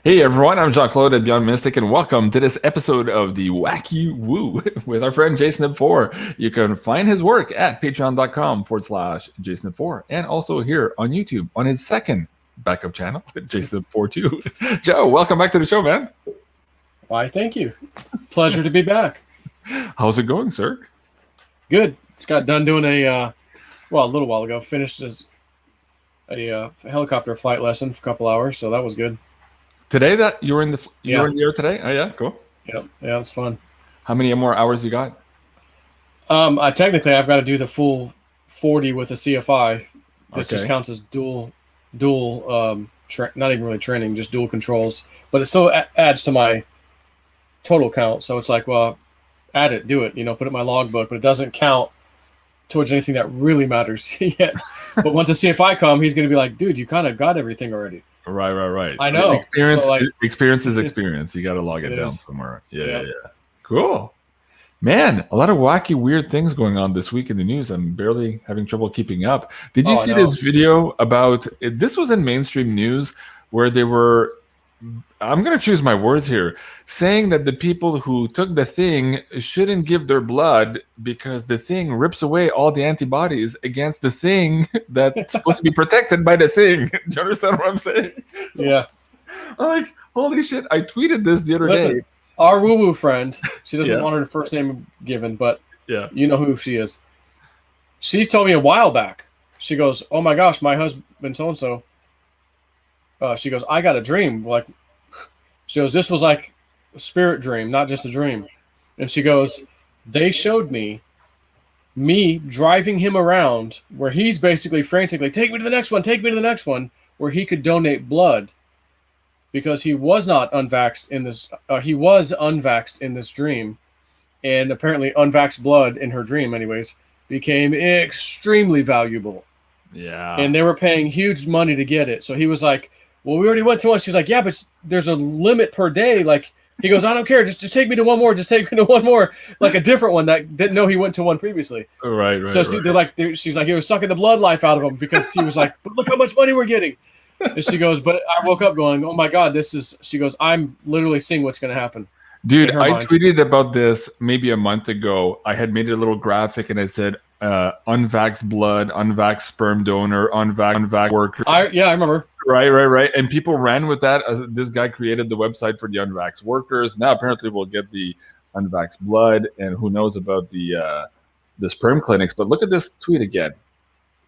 Hey everyone, I'm Jean-Claude at BeyondMystic, and welcome to this episode of the Wacky Woo with our friend JSNIP4. You can find his work at patreon.com/JSNIP4 and also here on YouTube on his second backup channel, JSNIP4 too. Joe, welcome back to the show, man. Why, thank you. Pleasure to be back. How's it going, sir? Good. Just got done doing a little while ago. Finished a helicopter flight lesson for a couple hours, so that was good. Today that you were in the air today? Oh yeah, cool. Yep. Yeah, it was fun. How many more hours you got? Technically I've got to do the full 40 with a CFI. This just counts as dual not even really training, just dual controls. But it still adds to my total count. So it's like, well, add it, do it, put it in my logbook, but it doesn't count towards anything that really matters yet. But once a CFI come, he's going to be like, dude, you kind of got everything already. Right. I know. Experience is experience. You got to log it down somewhere. Yeah. Cool. Man, a lot of wacky, weird things going on this week in the news. I'm barely having trouble keeping up. Did you see this video about, this was in mainstream news where they were, I'm going to choose my words here, saying that the people who took the thing shouldn't give their blood because the thing rips away all the antibodies against the thing that's supposed to be protected by the thing. Do you understand what I'm saying? Yeah. I'm like, holy shit. I tweeted this the other day. Our woo-woo friend, she doesn't want her first name given, but you know who she is. She told me a while back. She goes, oh my gosh, my husband so-and-so, she goes, I got a dream. Like, she goes, this was like a spirit dream, not just a dream. And she goes, they showed me driving him around where he's basically frantically, take me to the next one, where he could donate blood because he was not unvaxxed in this. He was unvaxxed in this dream. And apparently unvaxxed blood in her dream anyways became extremely valuable. Yeah. And they were paying huge money to get it. So he was like, well, we already went to one. She's like, yeah, but there's a limit per day. Like, he goes, I don't care. Just take me to one more. Just take me to one more. Like a different one that didn't know he went to one previously. Right. So she's like, he was sucking the blood life out of him because he was like, but look how much money we're getting. And she goes, but I woke up going, oh my God, she goes, I'm literally seeing what's going to happen. Dude, I tweeted about this maybe a month ago. I had made a little graphic and I said, unvaxxed blood, unvaxxed sperm donor, unvaxxed worker. I remember. Right. And people ran with that. This guy created the website for the unvaxxed workers. Now apparently we'll get the unvaxxed blood, and who knows about the sperm clinics. But look at this tweet again.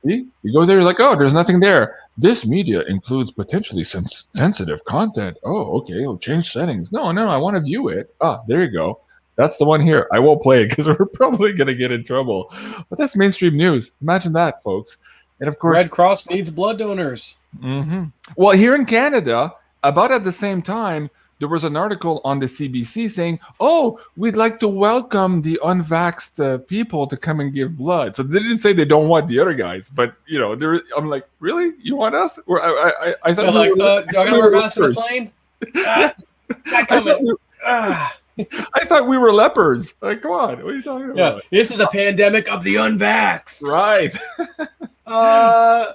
See? You go there, you're like, oh, there's nothing there. This media includes potentially sensitive content. Oh, okay, I'll change settings. No, I want to view it. There you go. That's the one here. I won't play it because we're probably going to get in trouble. But that's mainstream news. Imagine that, folks. And of course, Red Cross needs blood donors. Mm-hmm. Well, here in Canada, about at the same time, there was an article on the CBC saying, oh, we'd like to welcome the unvaxxed people to come and give blood. So they didn't say they don't want the other guys, but, I'm like, really? You want us? I thought like, do I got to wear a mask on the plane? I thought we were lepers. Like, come on. What are you talking about? Yeah, this is a pandemic of the unvaxxed. Right.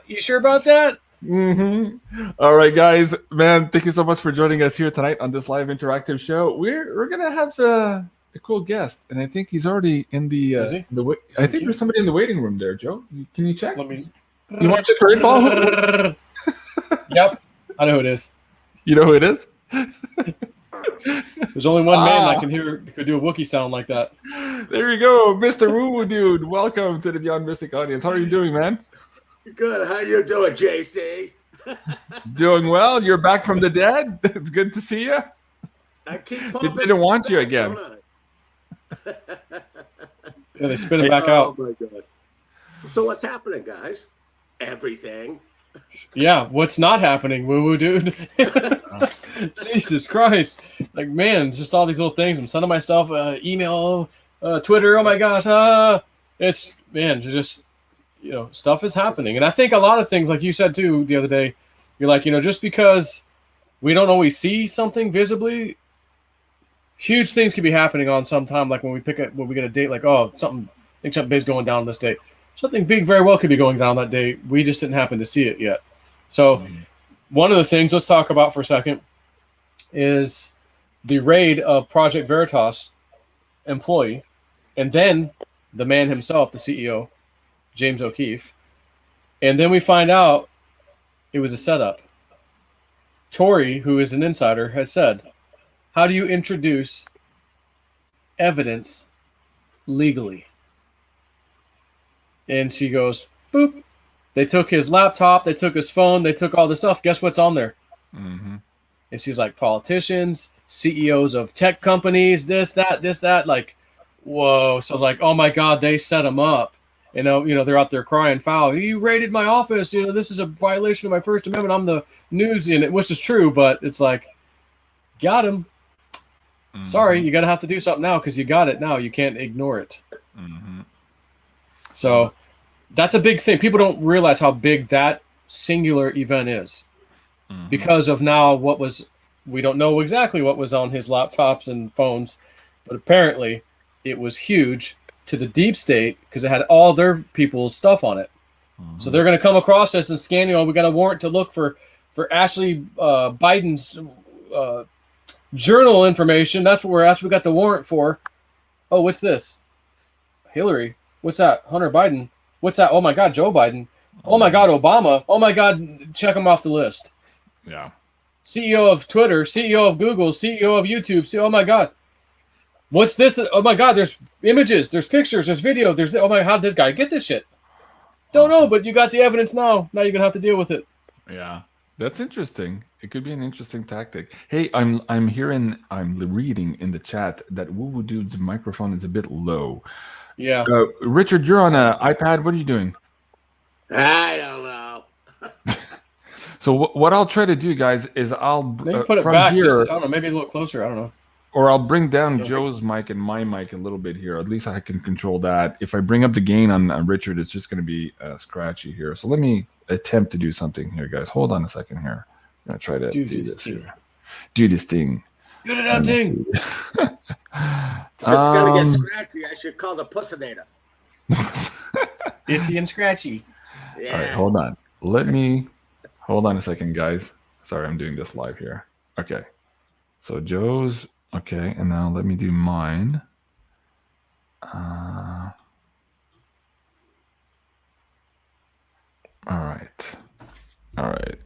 You sure about that? Mm-hmm. All right, guys. Man, thank you so much for joining us here tonight on this live interactive show. We're going to have a cool guest, and I think he's already in the... Is he? I think there's somebody in the waiting room there, Joe. Can you check? You want to check for it, Paul? Yep. I know who it is. You know who it is? There's only one man that could do a Wookiee sound like that. There you go, Mr. Woo Dude. Welcome to the Beyond Mystic audience. How are you doing, man? Good. How you doing, JC? Doing well. You're back from the dead. It's good to see you. I keep pumping. They didn't want you again. Yeah, they spin it back out. Oh my God. So what's happening, guys? Everything. Yeah, what's not happening, woo-woo dude? Jesus Christ. Like, man, just all these little things. I'm sending myself email, Twitter, oh my gosh. It's, man, just, stuff is happening. And I think a lot of things, like you said too the other day, you're like, just because we don't always see something visibly, huge things could be happening on some time, like when we get a date, like, oh, something big's going down on this date. Something big very well could be going down that day. We just didn't happen to see it yet. So one of the things, let's talk about for a second, is the raid of Project Veritas employee, and then the man himself, the CEO, James O'Keefe. And then we find out it was a setup. Tori, who is an insider, has said, how do you introduce evidence legally? And she goes, boop. They took his laptop, they took his phone, they took all the stuff. Guess what's on there? Mm-hmm. And she's like, politicians, CEOs of tech companies, this, that. Like, whoa. So like, oh my God, they set him up. You know, they're out there crying foul. You raided my office. You know, this is a violation of my First Amendment. I'm the news in it, which is true, but it's like, got him. Mm-hmm. Sorry, you got to have to do something now because you got it now. You can't ignore it. Mm-hmm. So that's a big thing. People don't realize how big that singular event is because of now we don't know exactly what was on his laptops and phones, but apparently it was huge to the deep state because it had all their people's stuff on it. Mm-hmm. So they're going to come across us and scan, we got a warrant to look for Ashley Biden's journal information. That's what we got the warrant for. Oh, what's this? Hillary. What's that? Hunter Biden. What's that? Oh my God, Joe Biden. Oh my God, Obama. Oh my God, check them off the list. Yeah. CEO of Twitter, CEO of Google, CEO of YouTube. Oh my God. What's this? Oh my God, there's images, there's pictures, there's video, oh my, how did this guy get this shit? Don't know, but you got the evidence now. Now you're going to have to deal with it. Yeah. That's interesting. It could be an interesting tactic. Hey, I'm reading in the chat that Woo Woo Dude's microphone is a bit low. Yeah. Richard, you're on an iPad. What are you doing? I don't know. So what I'll try to do, guys, is I'll maybe put it back. Here, I don't know, maybe a little closer. I don't know. Or I'll bring down Joe's mic and my mic a little bit here. At least I can control that. If I bring up the gain on Richard, it's just going to be scratchy here. So let me attempt to do something here, guys. Hold on a second here. I'm going to try to do this here. Do this thing. Do the damn thing. If it's going to get scratchy, I should call the Pussinator. Itsy and scratchy. Yeah. All right, hold on. Hold on a second, guys. Sorry, I'm doing this live here. Okay. So Joe's, okay, and now let me do mine. All right.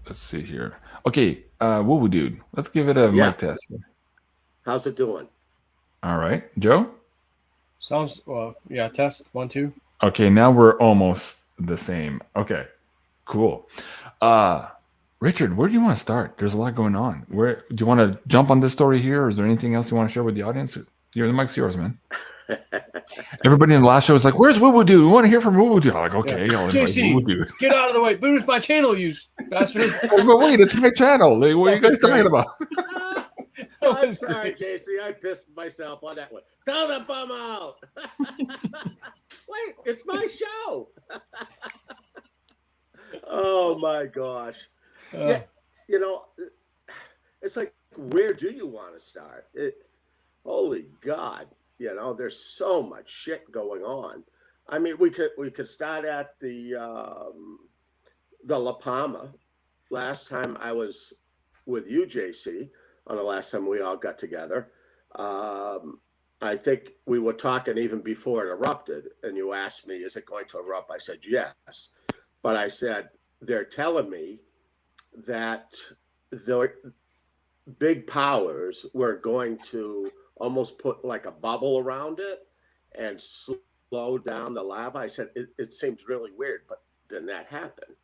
Let's see here. Okay, Woo Woo Dude. Let's give it a mic test. How's it doing? All right, Joe? Sounds, test, 1, 2. Okay, now we're almost the same. Okay, cool. Richard, where do you want to start? There's a lot going on. Where do you want to jump on this story here, or is there anything else you want to share with the audience? The mic's yours, man. Everybody in the last show was like, "Where's Woo Woo Dude? We want to hear from Woo Woo Dude." I'm like, "Okay, I'll invite Woo Woo Dude. Get out of the way! Boost my channel, you bastard!" Oh, but wait, it's my channel. Like, what are you guys talking about? I'm sorry, JC. I pissed myself on that one. Throw the bum out. Wait, it's my show. Oh my gosh. Yeah, it's like, where do you want to start? Holy God, there's so much shit going on. I mean, we could start at the La Palma. Last time I was with you, JC, on the last time we all got together. I think we were talking even before it erupted, and you asked me, is it going to erupt? I said, yes. But I said, they're telling me that the big powers were going to almost put like a bubble around it and slow down the lava. I said, it seems really weird, but then that happened.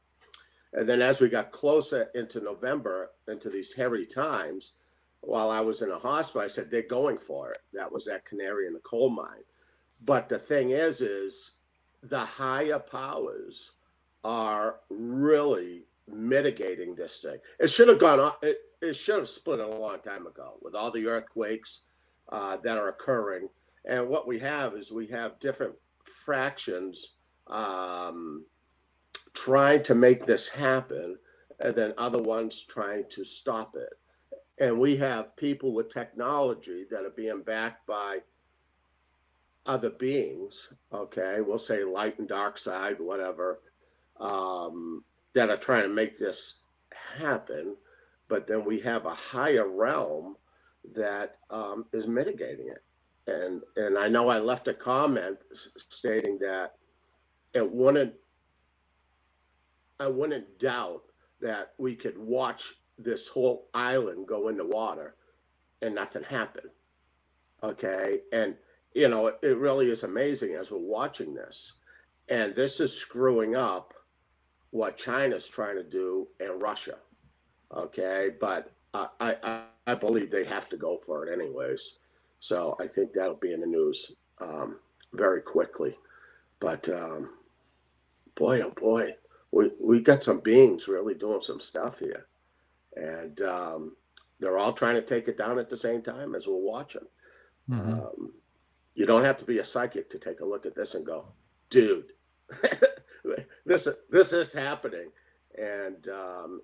And then as we got closer into November, into these hairy times, while I was in a hospital, I said, they're going for it. That was that canary in the coal mine. But the thing is the higher powers are really mitigating this thing. It should have gone off. It should have split a long time ago with all the earthquakes that are occurring. And what we have is different fractions trying to make this happen, and then other ones trying to stop it. And we have people with technology that are being backed by other beings, okay, we'll say light and dark side, whatever, that are trying to make this happen. but then we have a higher realm that is mitigating it. And I know I left a comment stating that I wouldn't doubt that we could watch this whole island go into water and nothing happened. Okay. And, you know, it really is amazing as we're watching this. And this is screwing up what China's trying to do in Russia. Okay. But I believe they have to go for it anyways. So I think that'll be in the news very quickly. But boy, oh boy, we got some beings really doing some stuff here. And they're all trying to take it down at the same time as we're watching. Mm-hmm. You don't have to be a psychic to take a look at this and go, dude, this is happening. And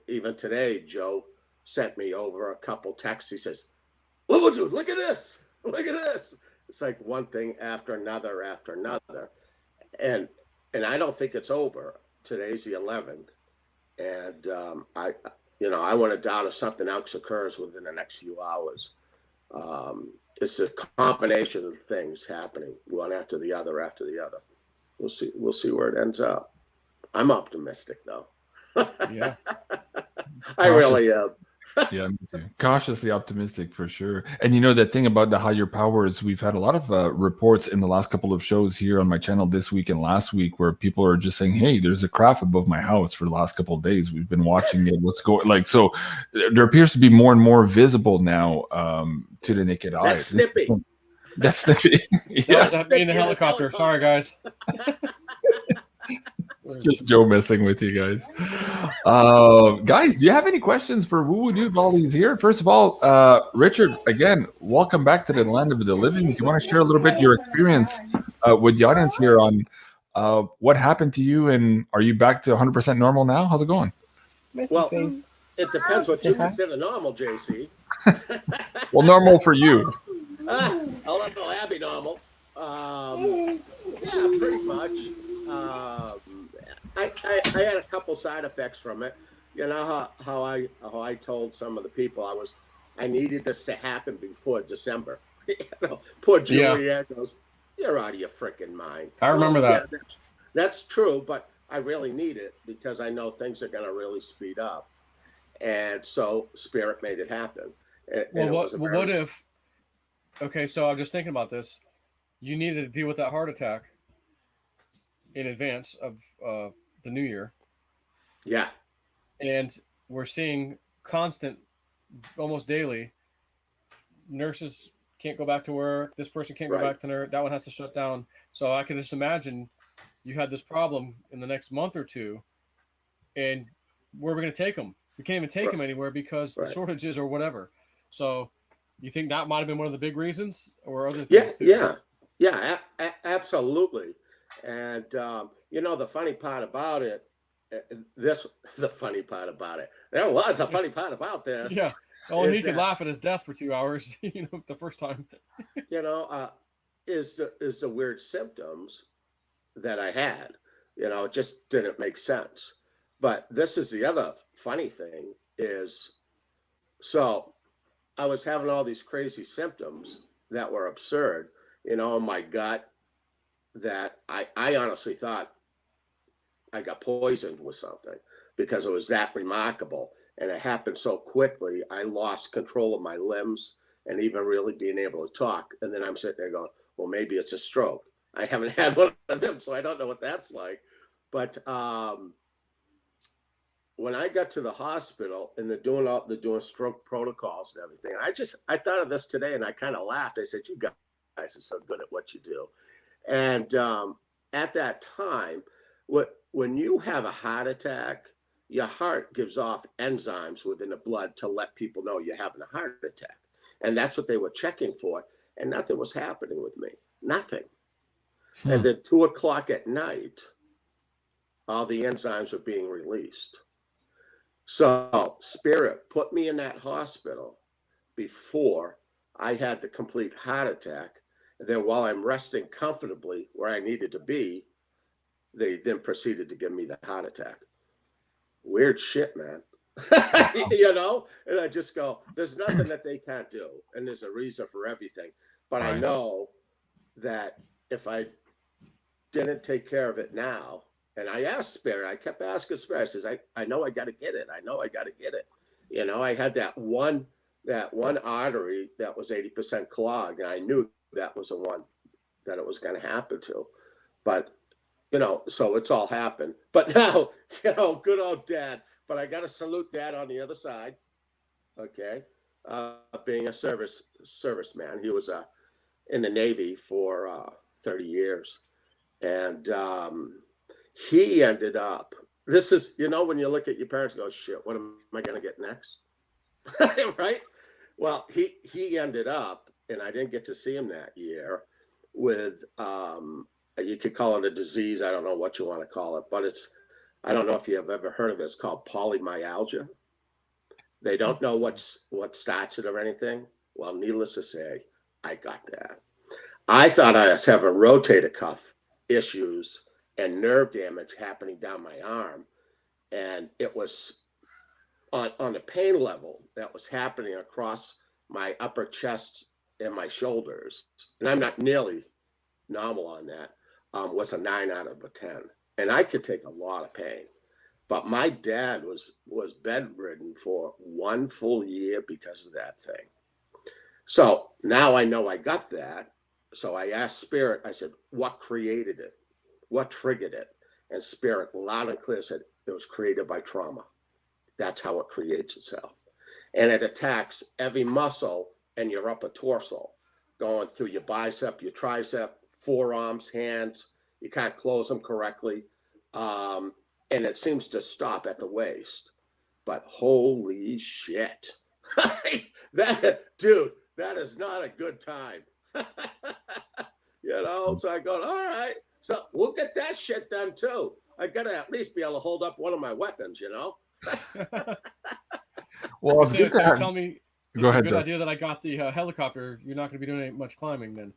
even today, Joe sent me over a couple texts. He says, look at this. Look at this. It's like one thing after another after another. And I don't think it's over. Today's the 11th. And I want to doubt if something else occurs within the next few hours. It's a combination of things happening, one after the other after the other. We'll see where it ends up. I'm optimistic though. Yeah. I really am. Yeah, me too. Cautiously optimistic for sure. And you know, that thing about the higher powers, we've had a lot of reports in the last couple of shows here on my channel this week and last week where people are just saying, hey, there's a craft above my house for the last couple of days. We've been watching it. What's going like? So there appears to be more and more visible now to the naked eye. That's snippy. That's snippy. Yeah, that me in the helicopter. Sorry, guys. It's just Joe messing with you guys. Guys, do you have any questions for Woo Woo Dude while he's here? First of all, Richard, again, welcome back to the land of the living. Do you want to share a little bit your experience with the audience here on what happened to you, and are you back to 100% normal now? How's it going? Well, it depends what you consider normal, JC. Well, normal for you. A little happy normal. Yeah, pretty much. I had a couple side effects from it. You know how I told some of the people I needed this to happen before December. You know, poor Juliet goes, "You're out of your freaking mind." I remember that. Yeah, that's true, but I really need it because I know things are going to really speed up, and so Spirit made it happen. What if? Okay, so I'm just thinking about this. You needed to deal with that heart attack in advance of the new year. Yeah. And we're seeing constant, almost daily, nurses can't go back to work. This person can't go back to nurse. That one has to shut down. So I can just imagine you had this problem in the next month or two. And where are we going to take them? We can't even take them anywhere because the shortages or whatever. So you think that might have been one of the big reasons or other things too? Yeah, absolutely. And, you know, the funny part about it, there are lots of funny part about this. Yeah. Oh, he could laugh at his death for 2 hours, you know, the first time. You know, is the weird symptoms that I had. You know, it just didn't make sense. But this is the other funny thing is, so I was having all these crazy symptoms that were absurd, you know, in my gut, that I honestly thought I got poisoned with something because it was that remarkable. And it happened so quickly, I lost control of my limbs and even really being able to talk. And then I'm sitting there going, well, maybe it's a stroke. I haven't had one of them, so I don't know what that's like. But when I got to the hospital and they're doing stroke protocols and everything, I thought of this today and I kind of laughed. I said, you guys are so good at what you do. And at that time, when you have a heart attack, your heart gives off enzymes within the blood to let people know you're having a heart attack. And that's what they were checking for. And nothing was happening with me. Nothing. And then 2 o'clock at night, all the enzymes were being released. So Spirit put me in that hospital before I had the complete heart attack. And then while I'm resting comfortably where I needed to be, they then proceeded to give me the heart attack. Weird shit, man. You know, and I just go, there's nothing that they can't do, and there's a reason for everything. But I know that if I didn't take care of it now, and I asked Spirit, I kept asking Spirit, I says, I know I got to get it. I know I got to get it. You know, I had that one artery that was 80% clogged, and I knew that was the one that it was going to happen to. But, you know, so it's all happened. But now, you know, good old Dad. But I got to salute Dad on the other side. Okay. Being a serviceman. He was in the Navy for 30 years. And he ended up, this is, you know, when you look at your parents and go, shit, what am I going to get next? Right? Well, he ended up, and I didn't get to see him that year, with, you could call it a disease. I don't know what you want to call it, but I don't know if you have ever heard of it. It's called polymyalgia. They don't know what starts it or anything. Well, needless to say, I got that. I thought I was having rotator cuff issues and nerve damage happening down my arm. And it was on a pain level that was happening across my upper chest and my shoulders. And I'm not nearly normal on that. Was a 9 out of a 10. And I could take a lot of pain. But my dad was bedridden for 1 full year because of that thing. So now I know I got that. So I asked Spirit, I said, what created it? What triggered it? And Spirit loud and clear said, it was created by trauma. That's how it creates itself. And it attacks every muscle in your upper torso, going through your bicep, your tricep, forearms, hands. You can't close them correctly. And it seems to stop at the waist. But holy shit. Dude, that is not a good time. You know, so I go, all right, so we'll get that shit done too. I gotta at least be able to hold up one of my weapons, you know. Well, so tell me, it's a good idea that I got the helicopter. You're not going to be doing much climbing then.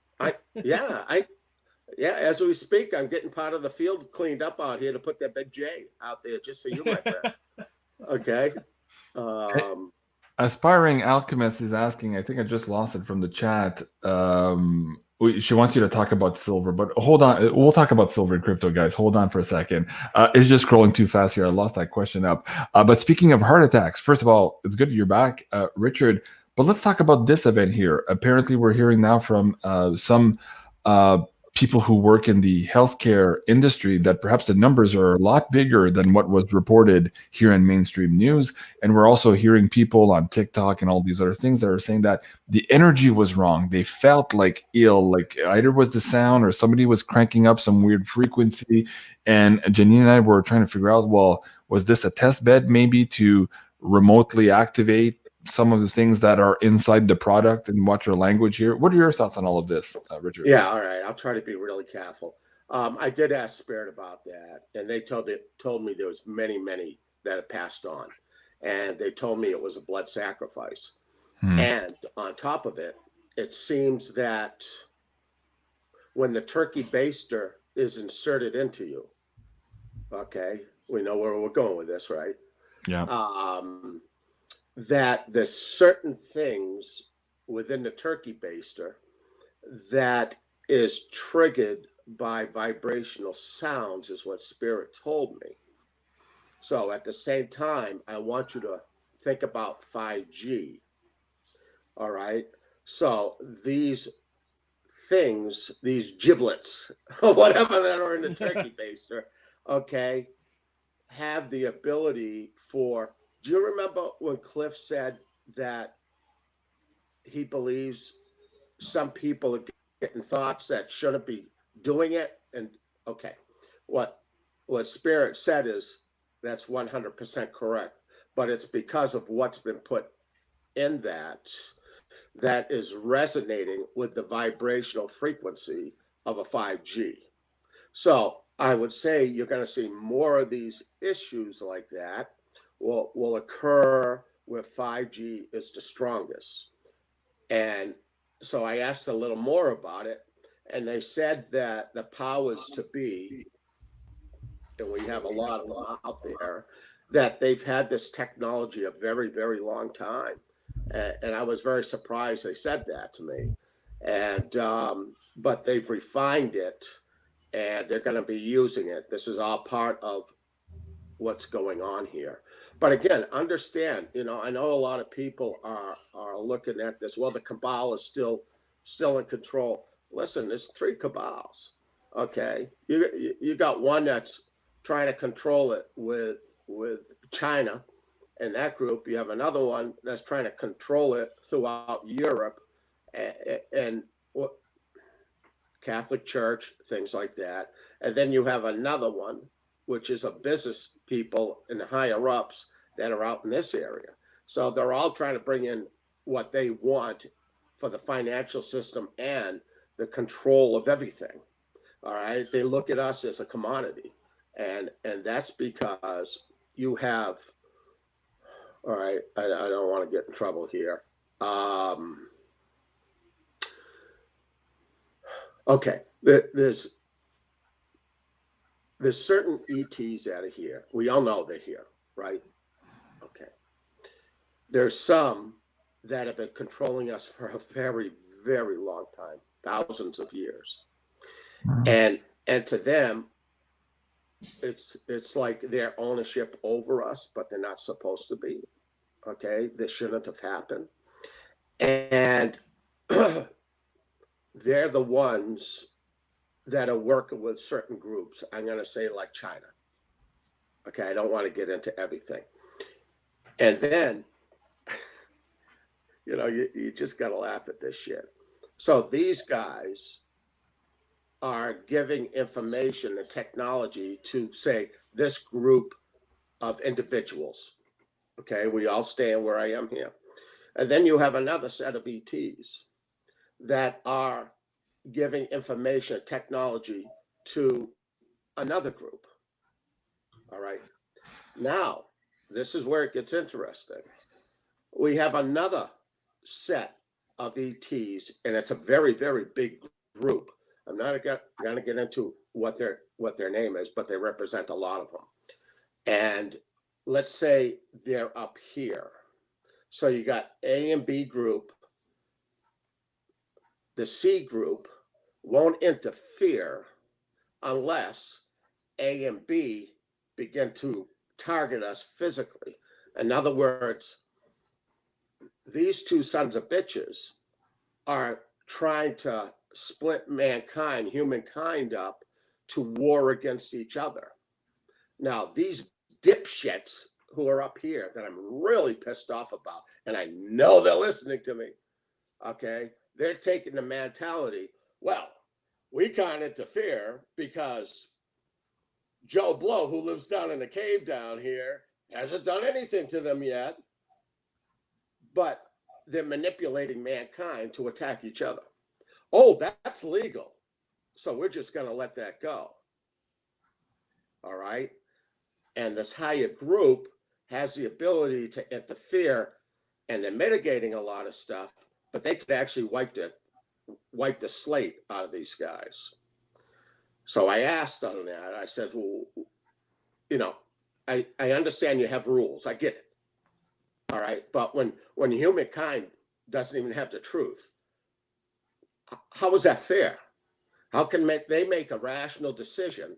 As we speak, I'm getting part of the field cleaned up out here to put that big J out there just for you, my friend. Okay. Aspiring Alchemist is asking, I think I just lost it from the chat. She wants you to talk about silver, but hold on. We'll talk about silver and crypto, guys. Hold on for a second. It's just scrolling too fast here. I lost that question up. But speaking of heart attacks, first of all, it's good you're back, Richard. But let's talk about this event here. Apparently, we're hearing now from some people who work in the healthcare industry that perhaps the numbers are a lot bigger than what was reported here in mainstream news. And we're also hearing people on TikTok and all these other things that are saying that the energy was wrong. They felt like ill, like either was the sound or somebody was cranking up some weird frequency. And Janine and I were trying to figure out, well, was this a test bed maybe to remotely activate some of the things that are inside the product, and watch your language here? What are your thoughts on all of this, Richard? Yeah, all right. I'll try to be really careful. I did ask Spirit about that, and they told me there was many that have passed on, and they told me it was a blood sacrifice. And on top of it, it seems that when the turkey baster is inserted into you, okay, we know where we're going with this, right? Yeah. That there's certain things within the turkey baster that is triggered by vibrational sounds, is what Spirit told me. So at the same time, I want you to think about 5G. All right. So these things, these giblets, or whatever that are in the turkey baster, okay, have the ability for. Do you remember when Cliff said that he believes some people are getting thoughts that shouldn't be doing it? And okay, what Spirit said is that's 100% correct, but it's because of what's been put in that is resonating with the vibrational frequency of a 5G. So I would say you're going to see more of these issues like that will occur where 5G is the strongest. And so I asked a little more about it, and they said that the powers to be, and we have a lot of them out there, that they've had this technology a very, very long time. And I was very surprised they said that to me. And but they've refined it, and they're going to be using it. This is all part of what's going on here. But again, understand, I know a lot of people are looking at this. Well, the cabal is still in control. Listen, there's 3 cabals. Okay, you got one that's trying to control it with China and that group. You have another one that's trying to control it throughout Europe and Catholic Church, things like that. And then you have another one, which is a business people and the higher ups that are out in this area. So they're all trying to bring in what they want for the financial system and the control of everything. All right. They look at us as a commodity. And that's because you have, all right, I don't want to get in trouble here. Okay, there's certain ETs out of here. We all know they're here, right? Okay. There's some that have been controlling us for a very, very long time, thousands of years. And to them, it's like their ownership over us, but they're not supposed to be. Okay, this shouldn't have happened. And they're the ones that are working with certain groups. I'm going to say like China. Okay, I don't want to get into everything. And then, you just got to laugh at this shit. So these guys are giving information and technology to, say, this group of individuals. Okay, we all stand where I am here. And then you have another set of ETs that are giving information, technology to another group. All right. Now, this is where it gets interesting. We have another set of ETs, and it's a very, very big group. I'm not going to get into what their name is, but they represent a lot of them. And let's say they're up here. So you got A and B group. The C group won't interfere unless A and B begin to target us physically. In other words, these 2 sons of bitches are trying to split mankind, humankind up to war against each other. Now, these dipshits who are up here that I'm really pissed off about, and I know they're listening to me, okay? They're taking the mentality, well, we can't interfere because Joe Blow, who lives down in the cave down here, hasn't done anything to them yet, but they're manipulating mankind to attack each other. Oh, that's legal. So we're just going to let that go. All right. And this higher group has the ability to interfere, and they're mitigating a lot of stuff, but they could actually wipe the slate out of these guys. So I asked on that, I said, well, I understand you have rules. I get it. All right. But when humankind doesn't even have the truth, how is that fair? How can they make a rational decision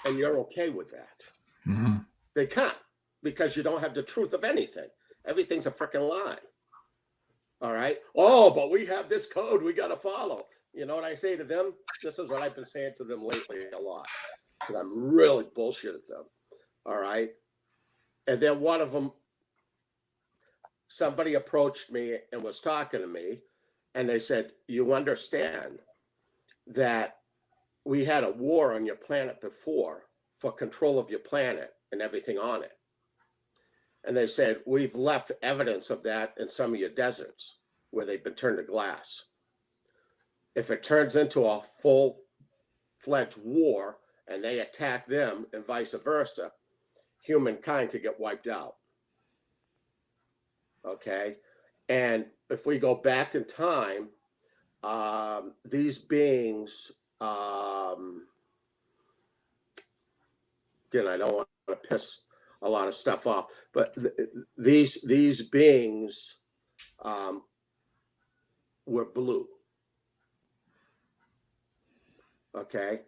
and you're okay with that? Mm-hmm. They can't, because you don't have the truth of anything. Everything's a freaking lie. All right. Oh, but we have this code we got to follow. You know what I say to them? This is what I've been saying to them lately a lot, because I'm really bullshit at them. All right. And then one of them, somebody approached me and was talking to me, and they said, you understand that we had a war on your planet before for control of your planet and everything on it. And they said, we've left evidence of that in some of your deserts where they've been turned to glass. If it turns into a full-fledged war and they attack them and vice versa, humankind could get wiped out. Okay? And if we go back in time, these beings, again, I don't want to piss a lot of stuff off. But these beings were blue. Okay.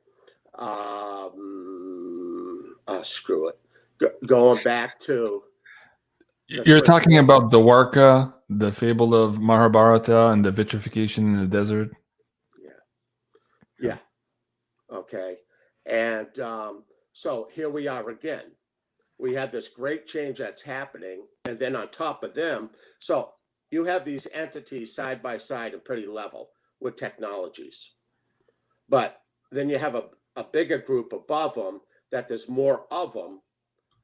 Screw it. Going back to... You're talking about the Warka, the fable of Mahabharata, and the vitrification in the desert? Yeah. Okay. And so here we are again. We have this great change that's happening. And then on top of them, so you have these entities side by side and pretty level with technologies. But then you have a bigger group above them that there's more of them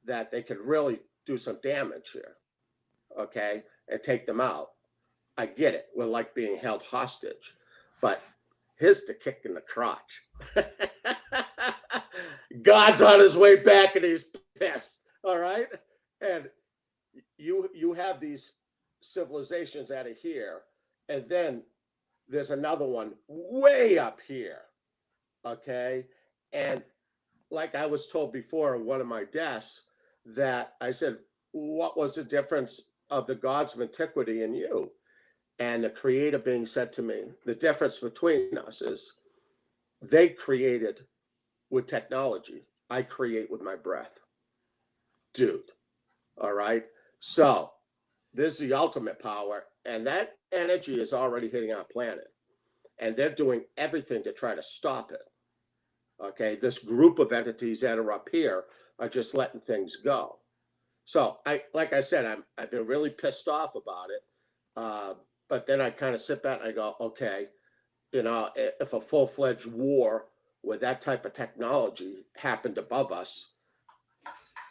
that they could really do some damage here. Okay. And take them out. I get it. We're like being held hostage. But here's the kick in the crotch. God's on his way back and he's pissed. All right. And you have these civilizations out of here. And then there's another one way up here. Okay. And like I was told before in one of my deaths, that I said, what was the difference of the gods of antiquity and you? And the creator being said to me, the difference between us is they created with technology. I create with my breath. Dude. All right. So this is the ultimate power. And that energy is already hitting our planet. And they're doing everything to try to stop it. Okay. This group of entities that are up here are just letting things go. So like I said, I've been really pissed off about it. But then I kind of sit back and I go, okay, you know, if a full-fledged war with that type of technology happened above us,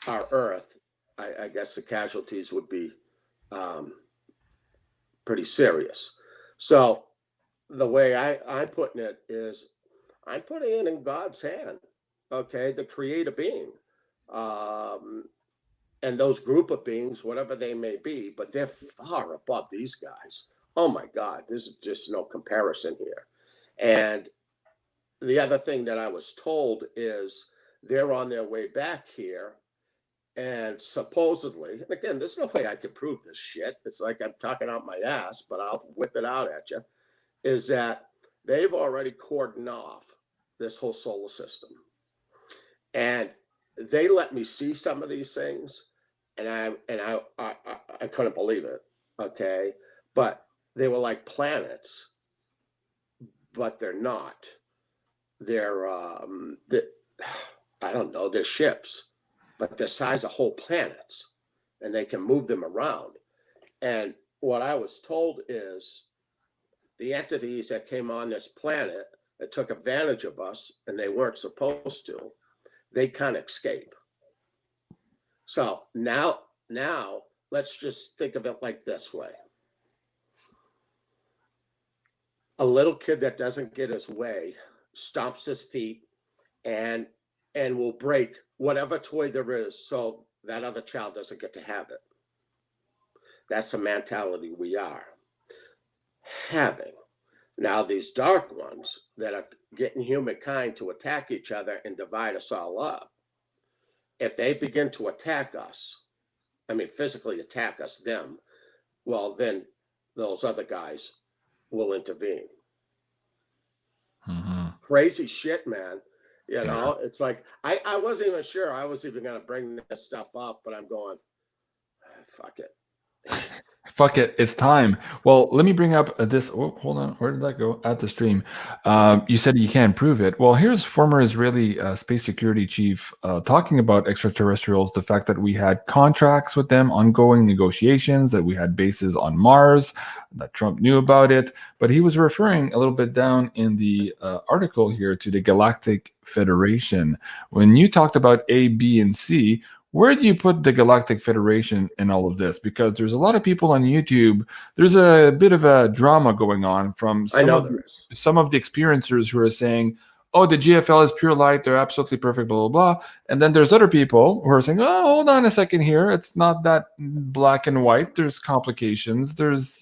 our Earth, I guess the casualties would be pretty serious. So the way I'm putting it is, I'm putting it in God's hand, okay, the creator being. And those group of beings, whatever they may be, but they're far above these guys. Oh my God, there's just no comparison here. And the other thing that I was told is they're on their way back here. And supposedly, and again, there's no way I could prove this shit. It's like I'm talking out my ass, but I'll whip it out at you, is that they've already cordoned off this whole solar system. And they let me see some of these things, and I couldn't believe it. Okay. But they were like planets, but they're not. They're I don't know, they're ships, but they're size of whole planets, and they can move them around. And what I was told is the entities that came on this planet that took advantage of us, and they weren't supposed to, they can't escape. So now let's just think of it like this way. A little kid that doesn't get his way stomps his feet and will break whatever toy there is so that other child doesn't get to have it. That's the mentality we are having. Now, these dark ones that are getting humankind to attack each other and divide us all up, if they begin to attack us, I mean, physically attack us, them, well, then those other guys will intervene. Mm-hmm. Crazy shit, man. You know, it's like, I wasn't even sure I was even going to bring this stuff up, but I'm going, fuck it. Fuck it, it's time. Well, let me bring up this. Oh, hold on. Where did that go? At the stream. You said you can't prove it. Well, here's former Israeli space security chief talking about extraterrestrials, the fact that we had contracts with them, ongoing negotiations, that we had bases on Mars, that Trump knew about it. But he was referring a little bit down in the article here to the Galactic Federation. When you talked about A, B, and C, where do you put the Galactic Federation in all of this? Because there's a lot of people on YouTube. There's a bit of a drama going on from some of the experiencers who are saying, oh, the GFL is pure light. They're absolutely perfect, blah, blah, blah. And then there's other people who are saying, oh, hold on a second here. It's not that black and white. There's complications. There's,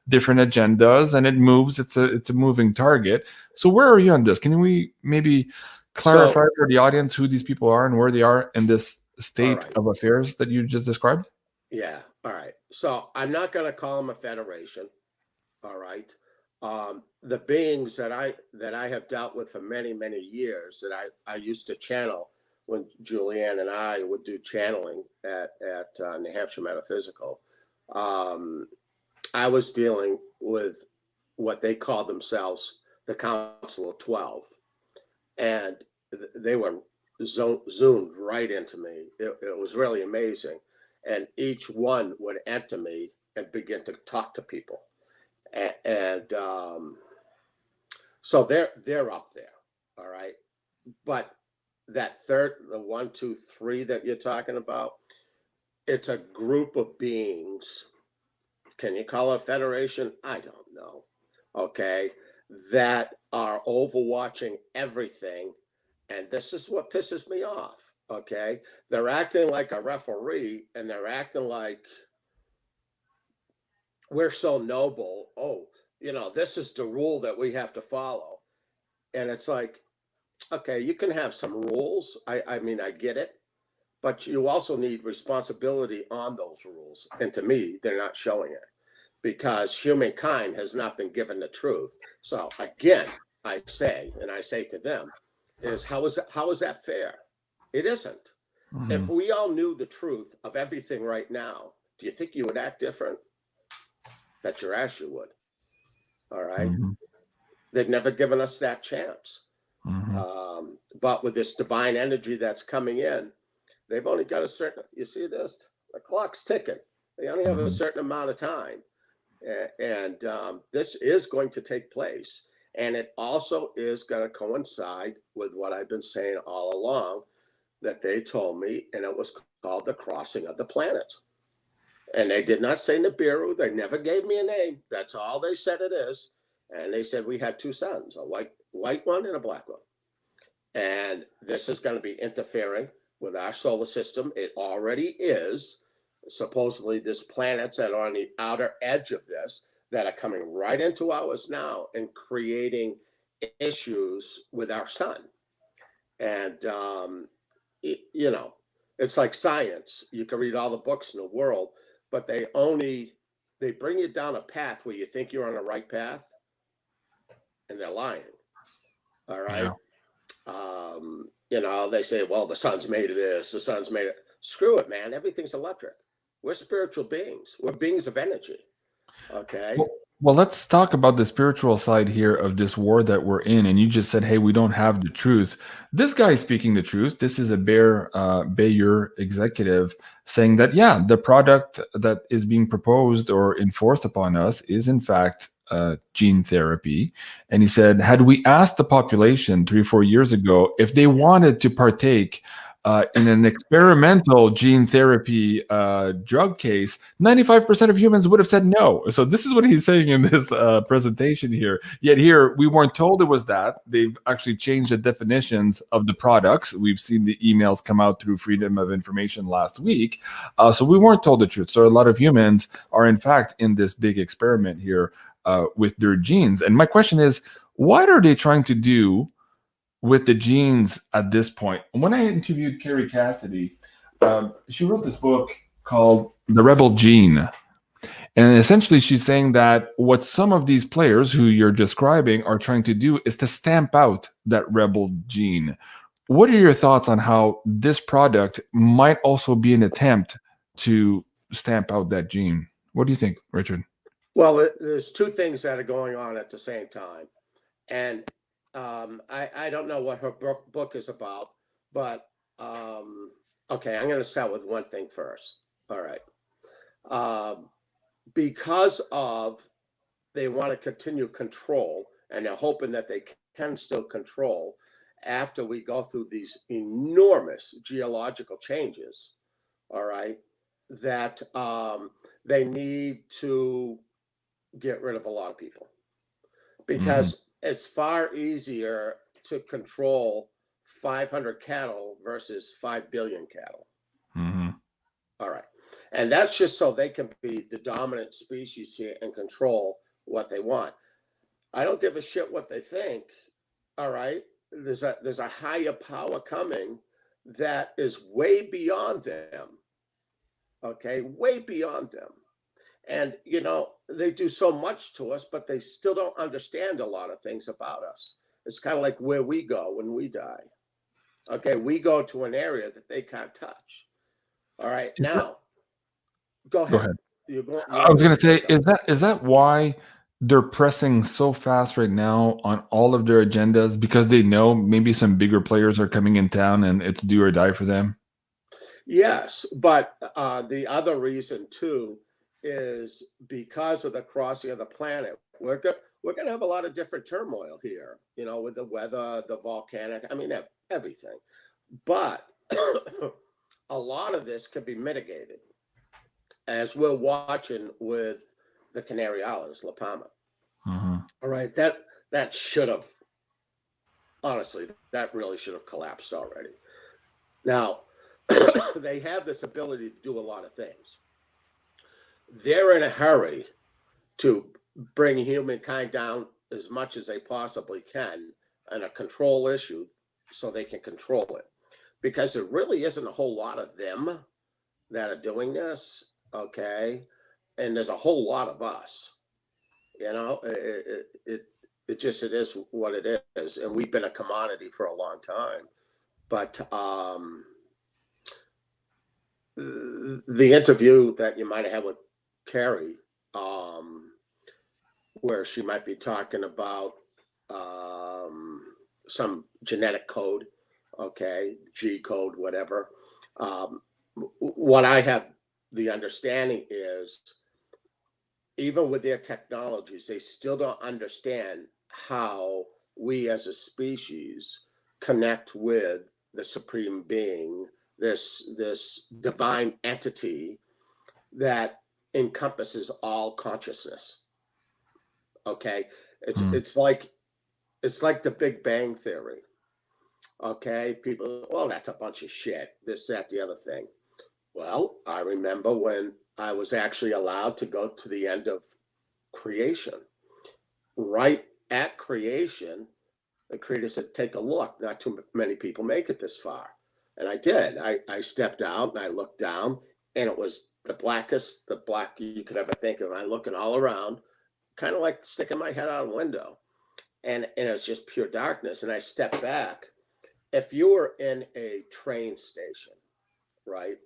different agendas, and it moves. It's a moving target. So where are you on this? Can we maybe clarify for the audience who these people are and where they are in this state of affairs that you just described? Yeah. All right. So I'm not going to call them a federation. All right. The beings that I have dealt with for many, many years that I used to channel when Julianne and I would do channeling at New Hampshire Metaphysical. I was dealing with what they called themselves the Council of 12. And they were zoomed right into me. It was really amazing. And each one would enter me and begin to talk to people. And so they're up there. All right. But that third, the 1, 2, 3 that you're talking about, it's a group of beings. Can you call it a federation? I don't know. Okay. That are overwatching everything. And this is what pisses me off. Okay. They're acting like a referee, and they're acting like we're so noble. Oh, this is the rule that we have to follow. And it's like, okay, you can have some rules. I mean, I get it. But you also need responsibility on those rules. And to me, they're not showing it because humankind has not been given the truth. So again, I say to them, is how is that fair? It isn't. Mm-hmm. If we all knew the truth of everything right now, do you think you would act different? Bet your ass you would. All right. Mm-hmm. They've never given us that chance. Mm-hmm. But with this divine energy that's coming in, they've only got a certain, you see this, the clock's ticking. They only have a certain amount of time. And this is going to take place. And it also is going to coincide with what I've been saying all along that they told me, and it was called the crossing of the planets. And they did not say Nibiru. They never gave me a name. That's all they said it is. And they said we had 2 suns, a white one and a black one. And this is going to be interfering with our solar system. It already is. Supposedly, there's planets that are on the outer edge of this that are coming right into ours now and creating issues with our sun. And, it's like science. You can read all the books in the world, but they bring you down a path where you think you're on the right path, and they're lying. All right. Yeah. They say, well, the sun's made of this, the sun's made of. Screw it, man. Everything's electric. We're spiritual beings. We're beings of energy. Okay. Well, let's talk about the spiritual side here of this war that we're in. And you just said, hey, we don't have the truth. This guy is speaking the truth. This is a Bayer executive saying that, yeah, the product that is being proposed or enforced upon us is, in fact, gene therapy. And he said, had we asked the population 3 or 4 years ago if they wanted to partake in an experimental gene therapy drug case, 95% of humans would have said no. So this is what he's saying in this presentation here. Yet here, we weren't told it was that. They've actually changed the definitions of the products. We've seen the emails come out through Freedom of Information last week. So we weren't told the truth. So a lot of humans are, in fact, in this big experiment here with their genes. And my question is, what are they trying to do with the genes at this point? When I interviewed Carrie Cassidy, she wrote this book called The Rebel Gene. And essentially she's saying that what some of these players who you're describing are trying to do is to stamp out that rebel gene. What are your thoughts on how this product might also be an attempt to stamp out that gene? What do you think, Richard? Well, there's 2 things that are going on at the same time. And I don't know what her book is about, but okay, I'm going to start with one thing first. All right. Because they want to continue control, and they're hoping that they can still control after we go through these enormous geological changes, all right, that they need to get rid of a lot of people because it's far easier to control 500 cattle versus 5 billion cattle. Mm-hmm. All right. And that's just so they can be the dominant species here and control what they want. I don't give a shit what they think. All right. There's a higher power coming that is way beyond them. Okay, way beyond them. And, you know, they do so much to us, but they still don't understand a lot of things about us. It's kind of like where we go when we die. Okay, we go to an area that they can't touch. All right, now, go ahead. I was going to say, is that why they're pressing so fast right now on all of their agendas? Because they know maybe some bigger players are coming in town and it's do or die for them? Yes, but the other reason, too, is because of the crossing of the planet. We're going to have a lot of different turmoil here, you know, with the weather, the volcanic, I mean, everything. But a lot of this can be mitigated, as we're watching with the Canary Islands, La Palma. All right, that should have, honestly, that really should have collapsed already. Now, they have this ability to do a lot of things. They're in a hurry to bring humankind down as much as they possibly can on a control issue so they can control it. Because there really isn't a whole lot of them that are doing this, okay? And there's a whole lot of us. You know, it is what it is. And we've been a commodity for a long time. But the interview that you might have had with Carrie, where she might be talking about some genetic code, okay, G code, whatever. What I have the understanding is, even with their technologies, they still don't understand how we as a species connect with the supreme being, this divine entity that encompasses all consciousness. Okay, it's like the Big Bang Theory. Okay, people, well, that's a bunch of shit. This, that, the other thing. Well, I remember when I was actually allowed to go to the end of creation. Right at creation, the creator said, "Take a look. Not too many people make it this far." And I did. I stepped out and I looked down, and it was the blackest, the black you could ever think of. And I'm looking all around, kind of like sticking my head out a window. And it was just pure darkness. And I stepped back. If you were in a train station, right,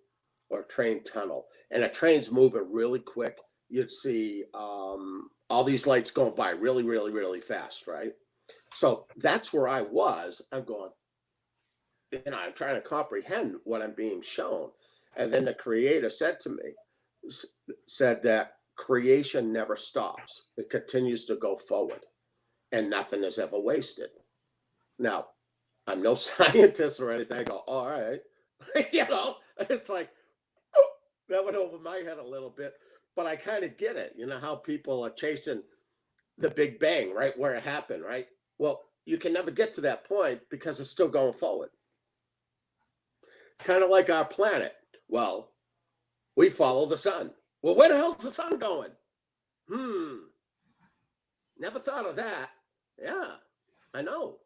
or a train tunnel, and a train's moving really quick, you'd see all these lights going by really, really, really fast, right? So that's where I was. I'm going, you know, I'm trying to comprehend what I'm being shown. And then the creator said to me, said that creation never stops. It continues to go forward and nothing is ever wasted. Now, I'm no scientist or anything. I go, all right. You know, it's like, oh, that went over my head a little bit, but I kind of get it. You know how people are chasing the Big Bang, right? Where it happened, right? Well, you can never get to that point because it's still going forward. Kind of like our planet. Well, we follow the sun. Well, where the hell's the sun going? Never thought of that. Yeah, I know.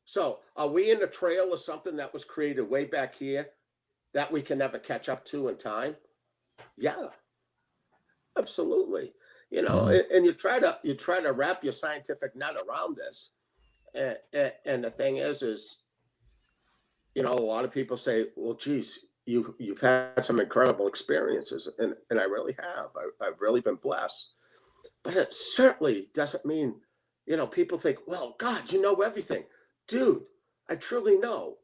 So are we in a trail of something that was created way back here that we can never catch up to in time? Yeah, absolutely. You know, and you try to wrap your scientific nut around this. And the thing is, you know, a lot of people say, well, geez, you've had some incredible experiences. And I really have. I've really been blessed. But it certainly doesn't mean, you know, people think, well, God, you know everything. Dude, I truly know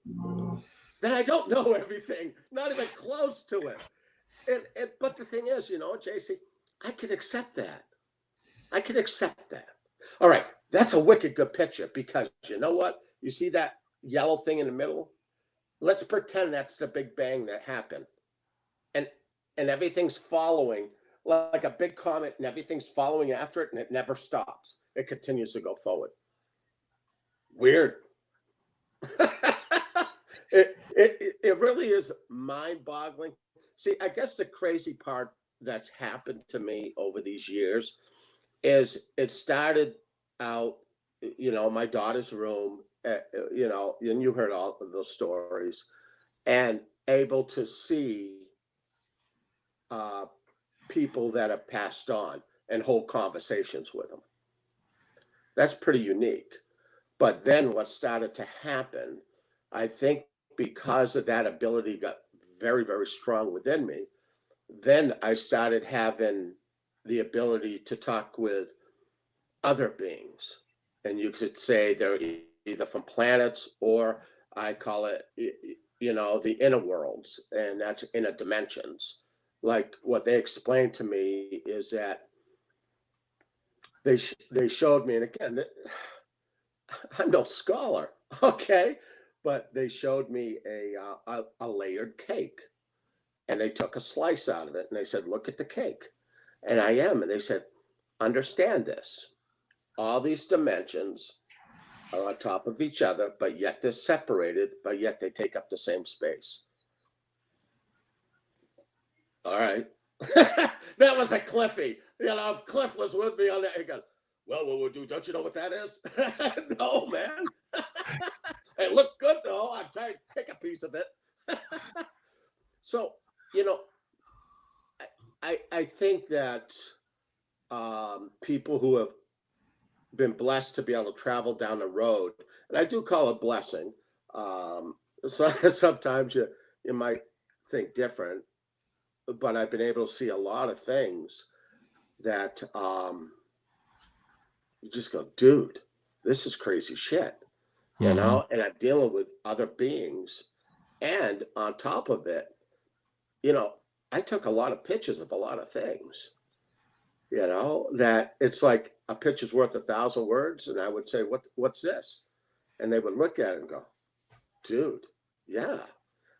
that I don't know everything, not even close to it. But the thing is, you know, JC, I can accept that. I can accept that. All right, that's a wicked good picture because you know what? You see that yellow thing in the middle? Let's pretend that's the Big Bang that happened. And everything's following like a big comet and everything's following after it and it never stops. It continues to go forward. Weird. It really is mind-boggling. See, I guess the crazy part that's happened to me over these years is it started out, you know, my daughter's room, you know, and you heard all of those stories. and able to see people that have passed on and hold conversations with them. That's pretty unique. But then what started to happen, I think because of that ability got very, very strong within me, then I started having the ability to talk with other beings. And you could say they're either from planets, or I call it, the inner worlds, and that's inner dimensions. Like what they explained to me is that they showed me, and again, I'm no scholar, okay, but they showed me a layered cake, and they took a slice out of it, and they said, "Look at the cake," and and they said, "Understand this: all these dimensions are on top of each other, but yet they're separated, but yet they take up the same space." All right. That was a Cliffy. If Cliff was with me on that, he goes, "Well, what we'll do, don't you know what that is?" No, man. It looked good, though. I'm trying to take a piece of it. So, I think that people who have been blessed to be able to travel down the road, and I do call it blessing. So sometimes you might think different, but I've been able to see a lot of things that you just go, dude, this is crazy shit, and I'm dealing with other beings. And on top of it, I took a lot of pictures of a lot of things, that it's like a picture's worth 1,000 words. And I would say, what's this? And they would look at it and go, dude, yeah,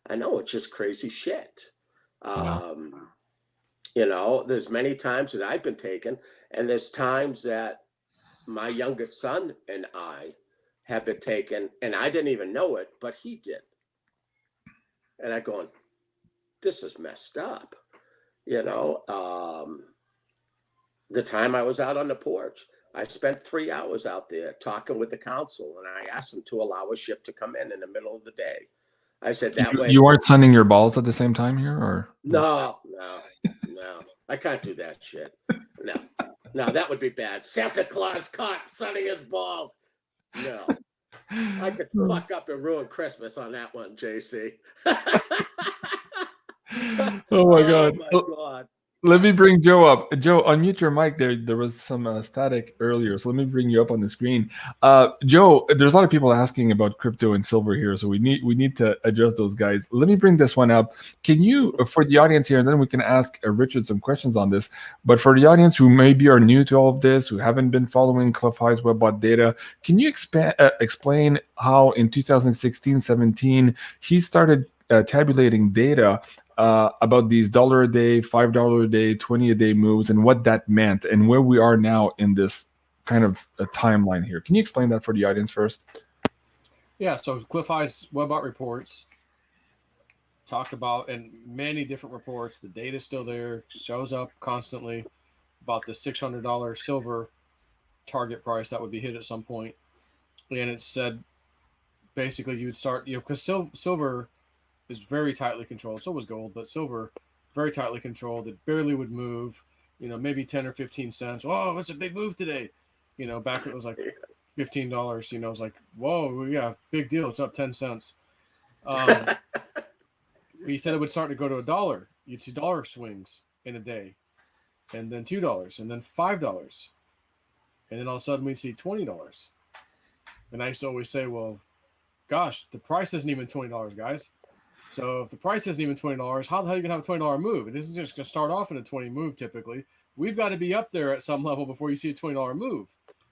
I know, it's just crazy shit. There's many times that I've been taken, and there's times that my youngest son and I have been taken, and I didn't even know it, but he did. And I going, this is messed up. The time I was out on the porch, I spent 3 hours out there talking with the council, and I asked them to allow a ship to come in the middle of the day. I said that way. You weren't sunning your balls at the same time here, or? No. I can't do that shit. No, that would be bad. Santa Claus caught sunning his balls. No. I could fuck up and ruin Christmas on that one, JC. Oh my God. Oh my God. Let me bring Joe up. Joe, unmute your mic. There was some static earlier, so let me bring you up on the screen. Joe, there's a lot of people asking about crypto and silver here, so we need to address those guys. Let me bring this one up. Can you, for the audience here, and then we can ask Richard some questions on this, but for the audience who maybe are new to all of this, who haven't been following Cliff High's WebBot data, can you explain how in 2016-17 he started tabulating data about these $1 a day, $5 a day, 20 a day moves, and what that meant, and where we are now in this kind of a timeline here? Can you explain that for the audience first? Yeah, so Cliff High's WebBot reports talk about, in many different reports, the data's still there, shows up constantly about the $600 silver target price that would be hit at some point. And it said basically you'd start, because silver is very tightly controlled. So was gold, but silver, very tightly controlled. It barely would move, maybe 10 or 15 cents. Oh, it's a big move today. Back when it was like $15, it was like, whoa, yeah, big deal. It's up 10 cents. He said it would start to go to $1. You'd see dollar swings in a day, and then $2, and then $5. And then all of a sudden we'd see $20. And I used to always say, well, gosh, the price isn't even $20, guys. So if the price isn't even $20, how the hell are you going to have a $20 move? It isn't just going to start off in a 20 move typically. We've got to be up there at some level before you see a $20 move.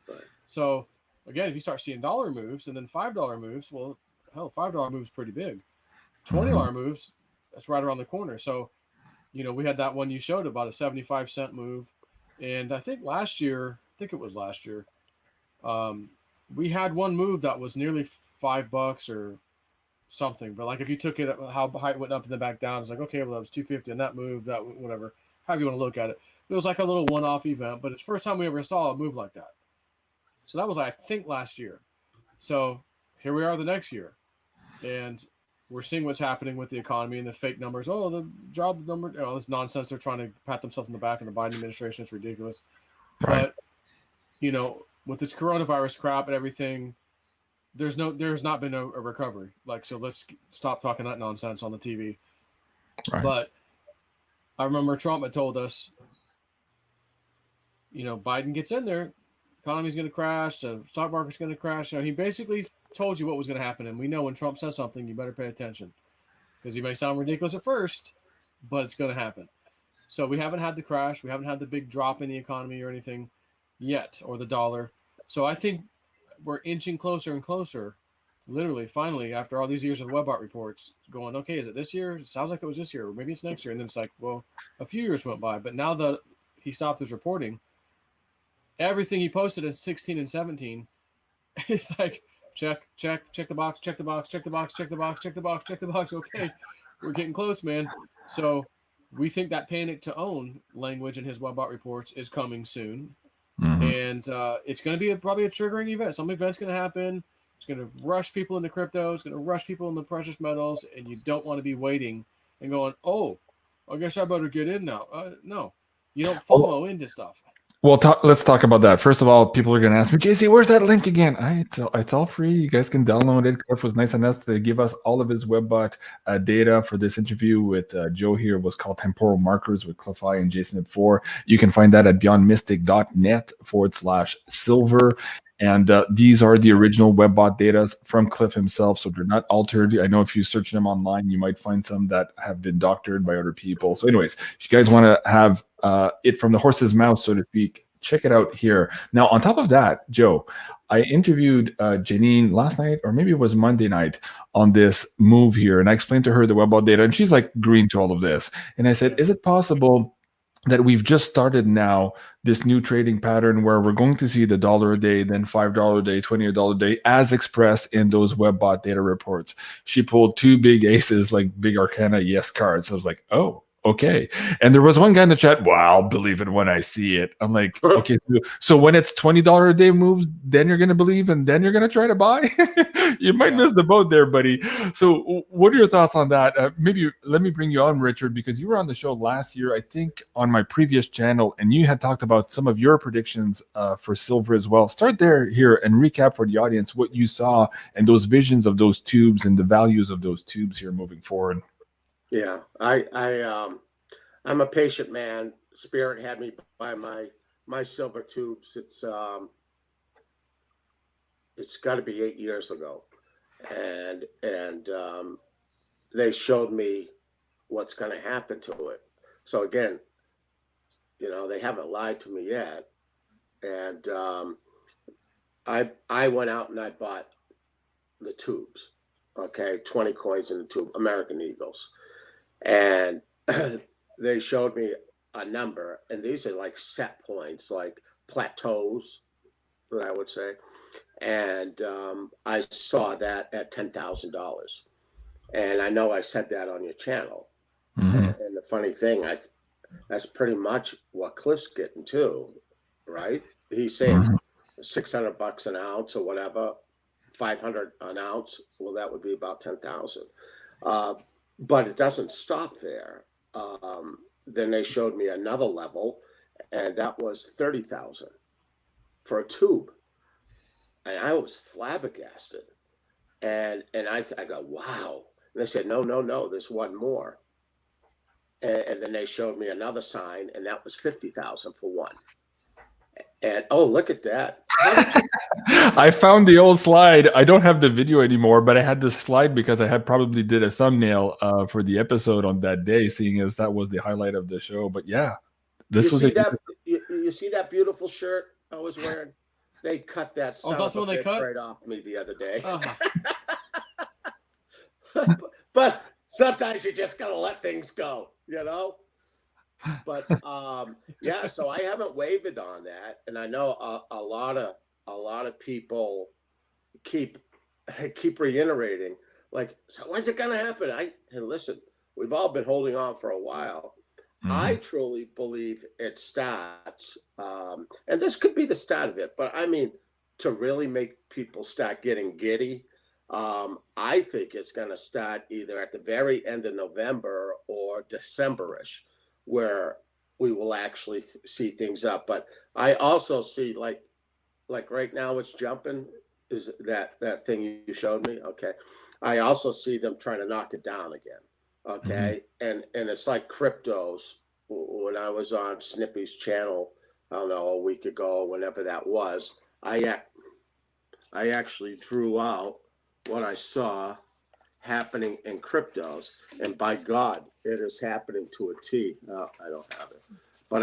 Right. So again, if you start seeing dollar moves and then $5 moves, well, hell, $5 moves pretty big. $20 moves, that's right around the corner. So, we had that one you showed about a 75-cent move. And I think it was last year, we had one move that was nearly $5 or something, but like if you took it how high it went up and then back down, it's like, okay, well, that was 250 and that move, that whatever, however you want to look at it. It was like a little one-off event, but it's the first time we ever saw a move like that. So that was, I think, last year. So here we are the next year, and we're seeing what's happening with the economy and the fake numbers. Oh, the job number, this nonsense. They're trying to pat themselves on the back in the Biden administration. It's ridiculous. Right. But, with this coronavirus crap and everything, there's not been a recovery. So let's stop talking that nonsense on the TV. Right. But I remember Trump had told us, Biden gets in there, economy's going to crash, the stock market's going to crash. He basically told you what was going to happen. And we know when Trump says something, you better pay attention, because he may sound ridiculous at first, but it's going to happen. So we haven't had the crash. We haven't had the big drop in the economy or anything yet, or the dollar. So I think we're inching closer and closer, literally, finally, after all these years of WebBot reports, going, okay, is it this year? It sounds like it was this year, or maybe it's next year. And then it's like, well, a few years went by. But now that he stopped his reporting, everything he posted in 16 and 17, it's like, check the box, check the box, check the box, check the box, check the box, check the box. Okay, we're getting close, man. So we think that panic to own language in his WebBot reports is coming soon. Mm-hmm. And it's going to be probably a triggering event. Some event's going to happen. It's going to rush people into crypto. It's going to rush people into precious metals. And you don't want to be waiting and going, oh, I guess I better get in now. No, you don't FOMO into stuff. Well, let's talk about that. First of all, people are going to ask me, JC, where's that link again? It's all free. You guys can download it. Cliff was nice enough to give us all of his WebBot data for this interview with Joe here. It was called Temporal Markers with Cliff I and JSNIP4. You can find that at beyondmystic.net/silver. And these are the original WebBot data from Cliff himself, so they're not altered. I know if you search them online, you might find some that have been doctored by other people. So anyways, if you guys want to have it from the horse's mouth, so to speak, check it out here. Now, on top of that, Joe, I interviewed Janine last night, or maybe it was Monday night, on this move here, and I explained to her the WebBot data, and she's like green to all of this. And I said, is it possible that we've just started now this new trading pattern where we're going to see the $1 a day, then $5 a day, $20 a day, as expressed in those WebBot data reports? She pulled two big aces, like big arcana yes cards. I was like, oh, okay. And there was one guy in the chat, well, I'll believe it when I see it. I'm like, okay, so when it's $20 a day moves, then you're going to believe, and then you're going to try to buy? You might miss the boat there, buddy. So what are your thoughts on that? Maybe let me bring you on, Richard, because you were on the show last year, I think, on my previous channel, and you had talked about some of your predictions for silver as well. Start there here and recap for the audience what you saw and those visions of those tubes and the values of those tubes here moving forward. Yeah, I'm a patient man. Spirit had me buy my silver tubes. It's got to be 8 years ago, and they showed me what's going to happen to it. So again, they haven't lied to me yet, and I went out and I bought the tubes. Okay, 20 coins in the tube, American Eagles. And they showed me a number, and these are like set points, like plateaus, that I would say. And I saw that at $10,000. And I know I said that on your channel. Mm-hmm. And the funny thing, that's pretty much what Cliff's getting too, right? He's saying $600 an ounce or whatever, 500 an ounce. Well, that would be about 10,000. But it doesn't stop there. Then they showed me another level, and that was 30,000 for a tube. And I was flabbergasted. And I go, wow. And they said, no, there's one more. And then they showed me another sign, and that was 50,000 for one. And oh, look at that. I found the old slide. I don't have the video anymore, but I had this slide because I had probably did a thumbnail for the episode on that day, seeing as that was the highlight of the show. But yeah, this was you see that beautiful shirt I was wearing? They cut that son of a bitch right off me the other day. But sometimes you just gotta let things go, But yeah, so I haven't wavered on that, and I know a lot of people keep reiterating, like, so when's it gonna happen? Hey, listen, we've all been holding on for a while. Mm-hmm. I truly believe it starts, and this could be the start of it, but I mean, to really make people start getting giddy, I think it's going to start either at the very end of November or December-ish, where we will actually see things up. But I also see like right now it's jumping. Is that thing you showed me? Okay. I also see them trying to knock it down again. Okay. And it's like cryptos. When I was on Snippy's channel, I don't know, a week ago, whenever that was, I actually drew out what I saw happening in cryptos, and by God, it is happening to a T. Oh, I don't have it, but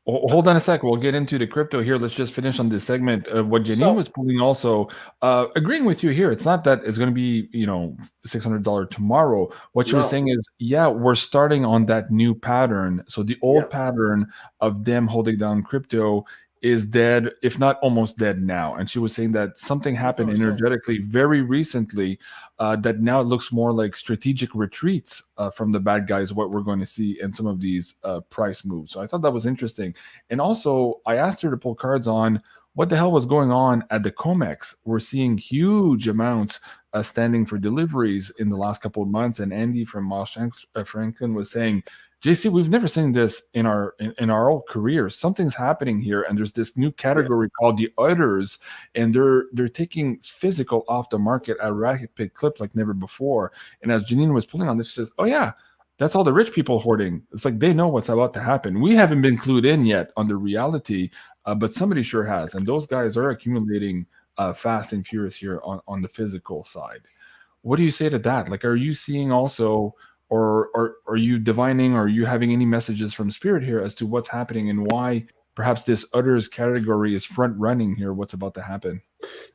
hold on a sec. We'll get into the crypto here. Let's just finish on this segment. What Janine was pulling also, agreeing with you here. It's not that it's going to be, $600 tomorrow. What she was saying is, we're starting on that new pattern. So the old pattern of them holding down crypto is dead, if not almost dead now. And she was saying that something happened energetically very recently that now it looks more like strategic retreats from the bad guys, what we're going to see in some of these price moves. So I thought that was interesting. And also, I asked her to pull cards on what the hell was going on at the COMEX. We're seeing huge amounts standing for deliveries in the last couple of months. And Andy from Moss Franklin was saying, JC, we've never seen this in our whole careers. Something's happening here, and there's this new category called the others, and they're taking physical off the market at a rapid clip like never before. And as Janine was pulling on this, she says, "Oh yeah, that's all the rich people hoarding." It's like they know what's about to happen. We haven't been clued in yet on the reality, but somebody sure has, and those guys are accumulating fast and furious here on the physical side. What do you say to that? Like, are you seeing also? Or are you divining, or are you having any messages from spirit here as to what's happening and why perhaps this others category is front running here? What's about to happen?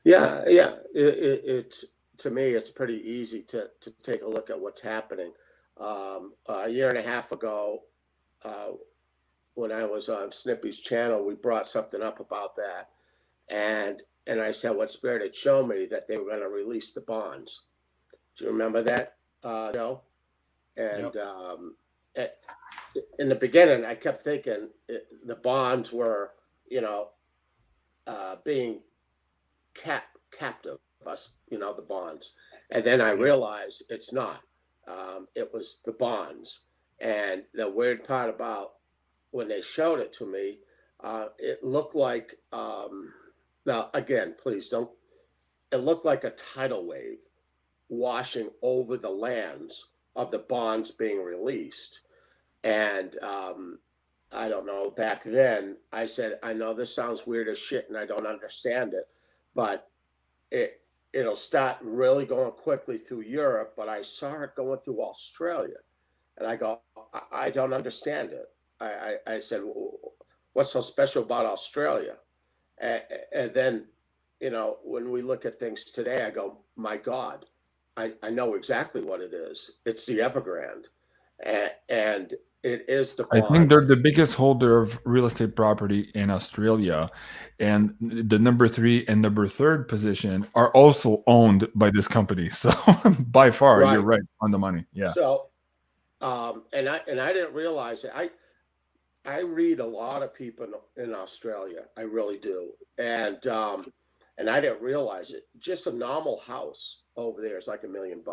Yeah. It's to me, it's pretty easy to take a look at what's happening. A year and a half ago, when I was on Snippy's channel, we brought something up about that, and I said what spirit had shown me that they were going to release the bonds. Do you remember that, Joe? And in the beginning, I kept thinking the bonds were, being captive, us, the bonds. And then I realized it's not. It was the bonds. And the weird part about when they showed it to me, it looked like, now again, please don't, it looked like a tidal wave washing over the lands of the bonds being released. And I don't know, back then I said, I know this sounds weird as shit and I don't understand it, but it'll start really going quickly through Europe, but I saw it going through Australia. And I go, I don't understand it. I said, what's so special about Australia? And then, when we look at things today, I go, my God, I know exactly what it is. It's the Evergrande, and it is the bonds. I think they're the biggest holder of real estate property in Australia, and the number 3 and number 3rd position are also owned by this company. So by far, you're right on the money. Yeah. So, and I didn't realize it. I read a lot of people in Australia. I really do, and I didn't realize it. Just a normal house over there is like $1 million.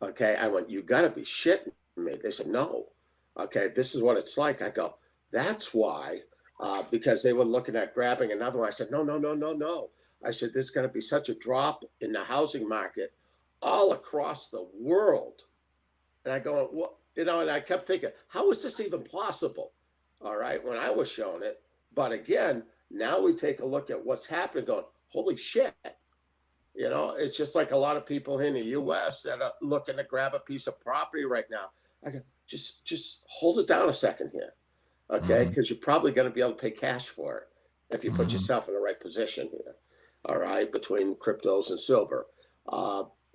Okay. I went, you gotta be shitting me. They said, no. Okay. This is what it's like. I go, that's why, because they were looking at grabbing another one. I said, no. I said, there's going to be such a drop in the housing market all across the world. And I go, what, and I kept thinking, how is this even possible? All right. When I was showing it, but again, now we take a look at what's happening going, holy shit. It's just like a lot of people in the U.S. that are looking to grab a piece of property right now. I go, just hold it down a second here, okay? Because you're probably going to be able to pay cash for it if you put yourself in the right position here, all right, between cryptos and silver,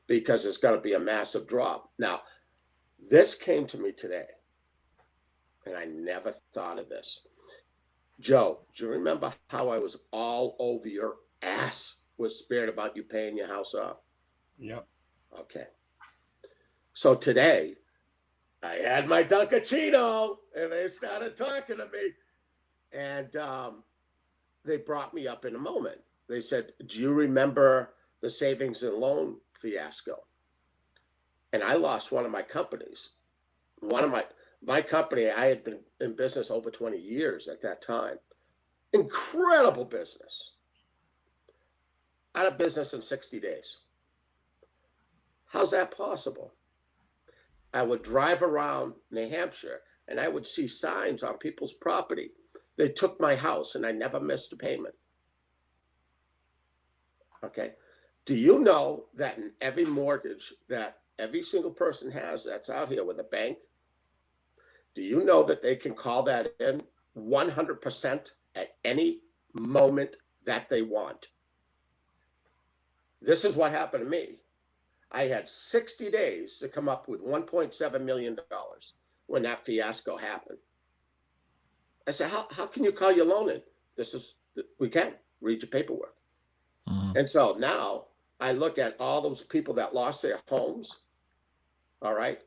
because it's going to be a massive drop. Now, this came to me today, and I never thought of this. Joe, do you remember how I was all over your ass with spirit about you paying your house off? Yep. Okay. So today, I had my Dunkachino, and they started talking to me, and they brought me up in a moment. They said, do you remember the savings and loan fiasco? And I lost one of my companies. One of my company, I had been in business over 20 years at that time. Incredible business. Out of business in 60 days. How's that possible? I would drive around New Hampshire and I would see signs on people's property. They took my house and I never missed a payment. Okay. Do you know that in every mortgage that every single person has that's out here with a bank, do you know that they can call that in 100% at any moment that they want? This is what happened to me. I had 60 days to come up with $1.7 million when that fiasco happened. I said, how can you call your loan in? We can read your paperwork. Mm-hmm. And so now I look at all those people that lost their homes. All right.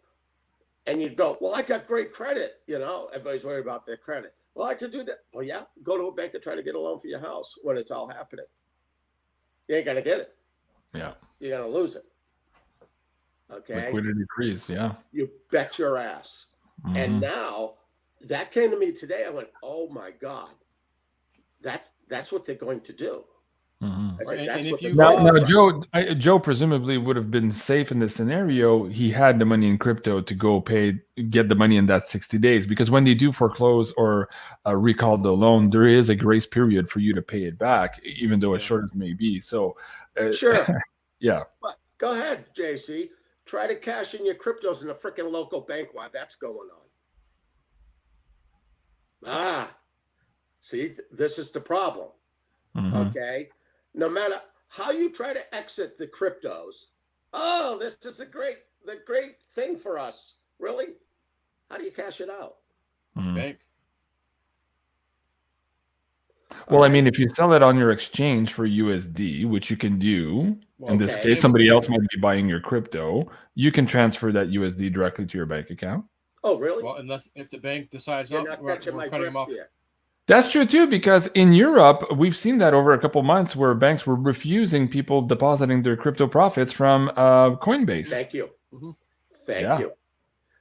And you'd go, well, I got great credit. You know, everybody's worried about their credit. Well, I could do that. Well, yeah, go to a bank and try to get a loan for your house when it's all happening. You ain't going to get it. Yeah. You're going to lose it. Okay. Liquidity freeze. Yeah. You bet your ass. Mm-hmm. And now that came to me today. I went, oh my God, that's what they're going to do. Mm-hmm. Now, Joe presumably would have been safe in this scenario. He had the money in crypto to go get the money in that 60 days, because when they do foreclose or recall the loan, there is a grace period for you to pay it back, even though as short as it may be. So, sure. Yeah. But go ahead, JC. Try to cash in your cryptos in a freaking local bank while that's going on. See, this is the problem. Mm-hmm. Okay. No matter how you try to exit the cryptos, this is the great thing for us. Really? How do you cash it out? Bank. Well, I mean, if you sell it on your exchange for USD, which you can do, in this case, somebody else might be buying your crypto, you can transfer that USD directly to your bank account. Oh, really? Well, unless if the bank decides we're cutting them off. Here. That's true too, because in Europe, we've seen that over a couple months where banks were refusing people depositing their crypto profits from Coinbase. Thank you. Mm-hmm. Thank you.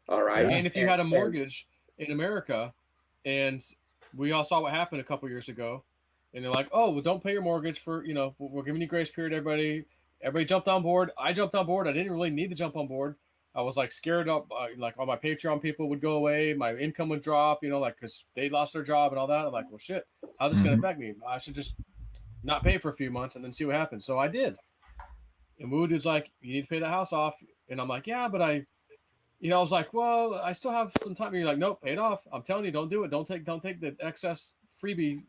All right. And if you had a mortgage in America, and we all saw what happened a couple years ago, and they're like, oh, well, don't pay your mortgage for, we're giving you grace period, everybody. Everybody jumped on board. I jumped on board. I didn't really need to jump on board. I was like scared up, like all my Patreon people would go away. My income would drop, because they lost their job and all that. I'm like, well, shit, how's this going to affect me? I should just not pay for a few months and then see what happens. So I did. And Wood is like, you need to pay the house off. And I'm like, yeah, but I was like, well, I still have some time. And you're like, nope, pay it off. I'm telling you, don't do it. Don't take the excess freebie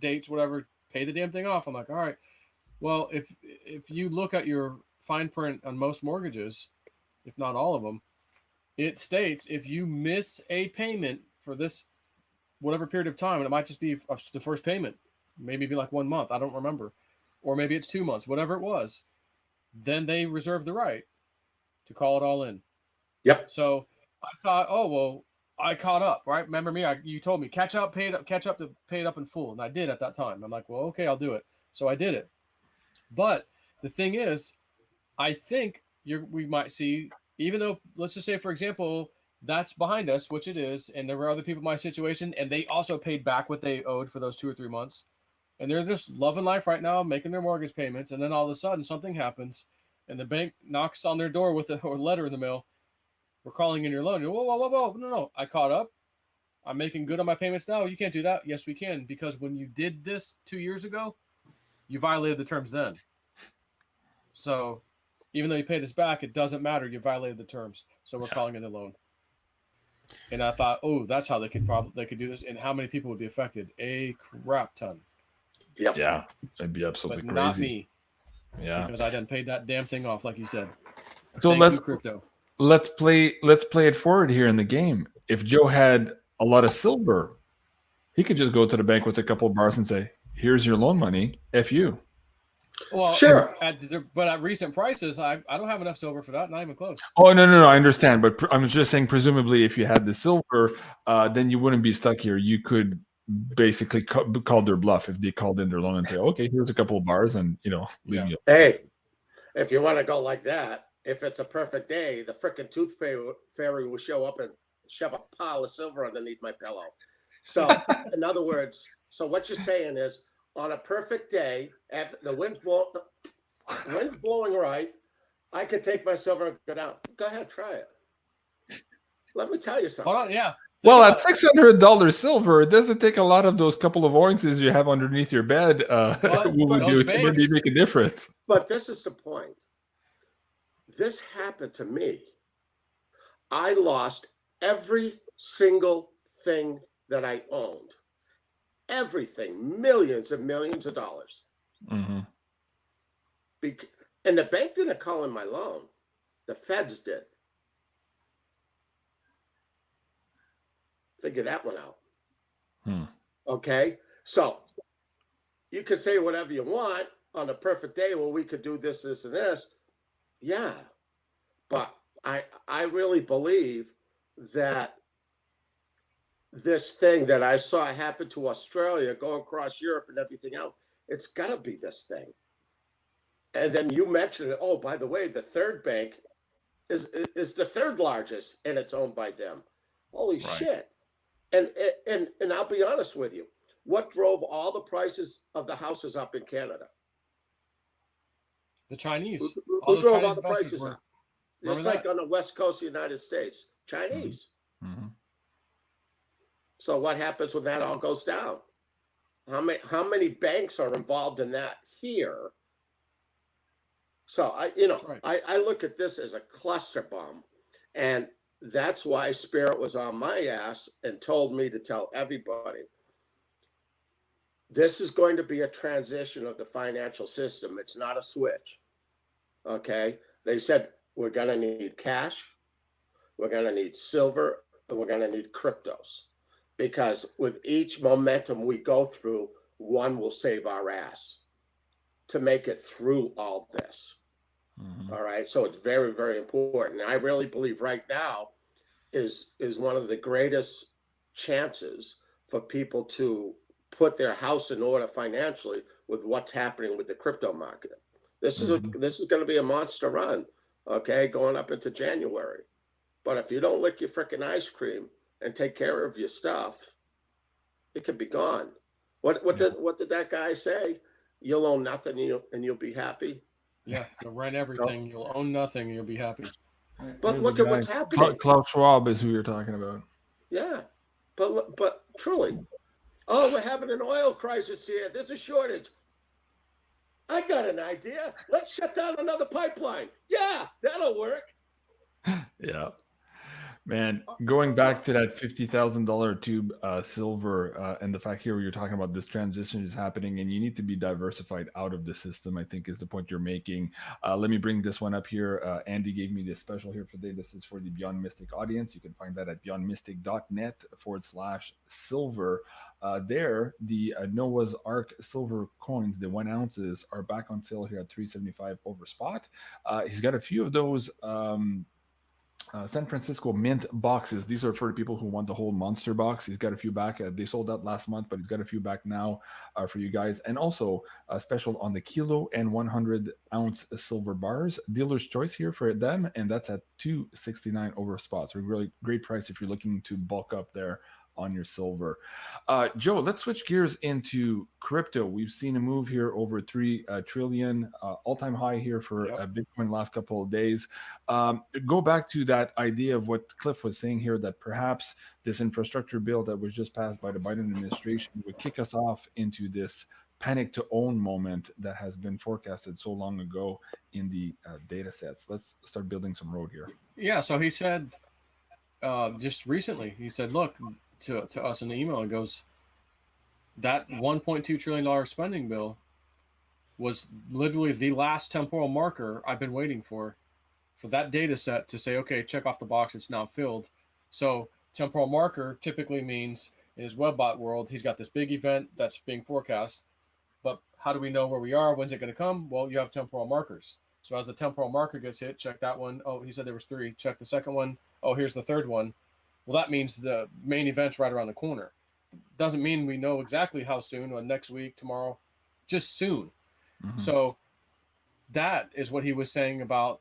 dates, whatever. Pay the damn thing off. I'm like, all right. Well, if you look at your fine print on most mortgages, if not all of them, it states if you miss a payment for this whatever period of time, and it might just be the first payment, maybe be like 1 month, I don't remember, or maybe it's 2 months, whatever it was, then they reserve the right to call it all in. Yep. So I thought, oh, well, I caught up, right? Remember me? You told me catch up to pay it up in full, and I did at that time. I'm like, well, okay, I'll do it. So I did it. But the thing is, I think we might see, even though, let's just say, for example, that's behind us, which it is, and there were other people in my situation, and they also paid back what they owed for those 2 or 3 months, and they're just loving life right now, making their mortgage payments, and then all of a sudden something happens, and the bank knocks on their door with a letter in the mail. We're calling in your loan. Whoa, no, I caught up. I'm making good on my payments now. You can't do that. Yes, we can, because when you did this 2 years ago, you violated the terms then. So even though you paid us back, it doesn't matter. You violated the terms. So we're calling in the loan. And I thought, oh, that's how they could do this. And how many people would be affected? A crap ton. Yep. Yeah. It'd be absolutely but crazy. Not me. Yeah. Because I didn't pay that damn thing off, like you said. So let's play it forward here in the game. If Joe had a lot of silver, he could just go to the bank with a couple of bars and say, here's your loan money, F you. Well, sure. But at recent prices, I don't have enough silver for that. Not even close. Oh, no, I understand. But I'm just saying, presumably, if you had the silver, then you wouldn't be stuck here. You could basically called their bluff if they called in their loan and say, okay, here's a couple of bars and, leave me. Hey, if you want to go like that, if it's a perfect day, the frickin' tooth fairy will show up and shove a pile of silver underneath my pillow. So, in other words, so what you're saying is, on a perfect day, after the wind's blowing right, I could take my silver and go down. Go ahead, try it. Let me tell you something. Hold on, yeah. Well, at $600 silver, it doesn't take a lot of those couple of ounces you have underneath your bed. Will do to maybe make a difference. But this is the point. This happened to me. I lost every single thing that I owned. Everything, millions and millions of dollars. Mm-hmm. And the bank didn't call in my loan. The feds did. Figure that one out. Okay? So you can say whatever you want on a perfect day. Well, we could do this, this, and this. Yeah. But I really believe that this thing that I saw happen to Australia, go across Europe and everything else, it's got to be this thing. And then you mentioned it. Oh, by the way, the third bank is the third largest, and it's owned by them. Holy shit. And I'll be honest with you. What drove all the prices of the houses up in Canada? The Chinese. Who drove all the prices up? It's like on the west coast of the United States. Chinese. Mm-hmm. So what happens when that all goes down? How many banks are involved in that here? So I look at this as a cluster bomb, and that's why Spirit was on my ass and told me to tell everybody, this is going to be a transition of the financial system. It's not a switch. Okay. They said, we're going to need cash. We're going to need silver, and we're going to need cryptos, because with each momentum we go through, one will save our ass to make it through all this. Mm-hmm. All right. So it's very, very important. I really believe right now is one of the greatest chances for people to put their house in order financially with what's happening with the crypto market. This is going to be a monster run, okay, going up into January. But if you don't lick your freaking ice cream and take care of your stuff, it could be gone. What did that guy say? You'll own nothing and you'll be happy. Yeah, you'll rent everything. You'll own nothing and you'll be happy. But look at what's happening. Klaus Schwab is who you're talking about. Yeah, but truly, we're having an oil crisis here. There's a shortage. I got an idea. Let's shut down another pipeline. Yeah, that'll work. Yeah. Man, going back to that $50,000 tube silver and the fact here where you're talking about this transition is happening and you need to be diversified out of the system, I think is the point you're making. Let me bring this one up here. Andy gave me this special here for today. This is for the Beyond Mystic audience. You can find that at beyondmystic.net/silver. There, the Noah's Ark silver coins, the 1 ounces, are back on sale here at $375 over spot. He's got a few of those San Francisco mint boxes. These are for the people who want the whole monster box. He's got a few back. They sold out last month, but he's got a few back now for you guys. And also a special on the kilo and 100 ounce silver bars. Dealer's choice here for them, and that's at $269 over spot. So really great price if you're looking to bulk up there on your silver. Joe, let's switch gears into crypto. We've seen a move here over 3 trillion, all-time high here for Bitcoin last couple of days. Go back to that idea of what Cliff was saying here, that perhaps this infrastructure bill that was just passed by the Biden administration would kick us off into this panic to own moment that has been forecasted so long ago in the data sets. Let's start building some road here. Yeah, so he said just recently, he said, look, to us in the email, it goes, that $1.2 trillion spending bill was literally the last temporal marker I've been waiting for that data set to say, okay, check off the box, it's now filled. So temporal marker typically means in his webbot world, he's got this big event that's being forecast, but how do we know where we are? When's it going to come? Well, you have temporal markers. So as the temporal marker gets hit, check that one. Oh, he said there was 3. Check the second one. Oh, here's the third one. Well, that means the main event's right around the corner. doesn't mean we know exactly how soon, or next week, tomorrow, just soon. So that is what he was saying about,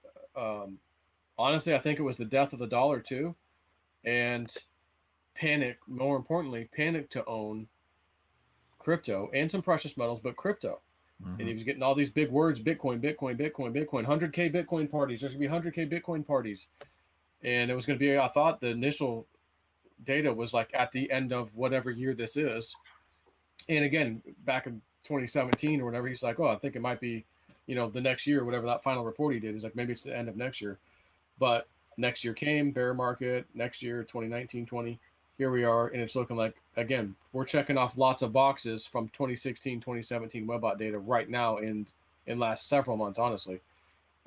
honestly, I think it was the death of the dollar too. And panic, more importantly, panic to own crypto and some precious metals, but crypto. And he was getting all these big words, Bitcoin, Bitcoin, Bitcoin, Bitcoin, 100K Bitcoin parties. There's going to be 100K Bitcoin parties. And it was going to be, I thought the initial data was like at the end of whatever year this is. And again, back in 2017 or whatever, he's like, oh, I think it might be, the next year, whatever that final report he did. He's like, maybe it's the end of next year. But next year came, bear market, next year, 2019, 20. Here we are, and it's looking like, again, we're checking off lots of boxes from 2016, 2017 Webbot data right now in last several months, honestly.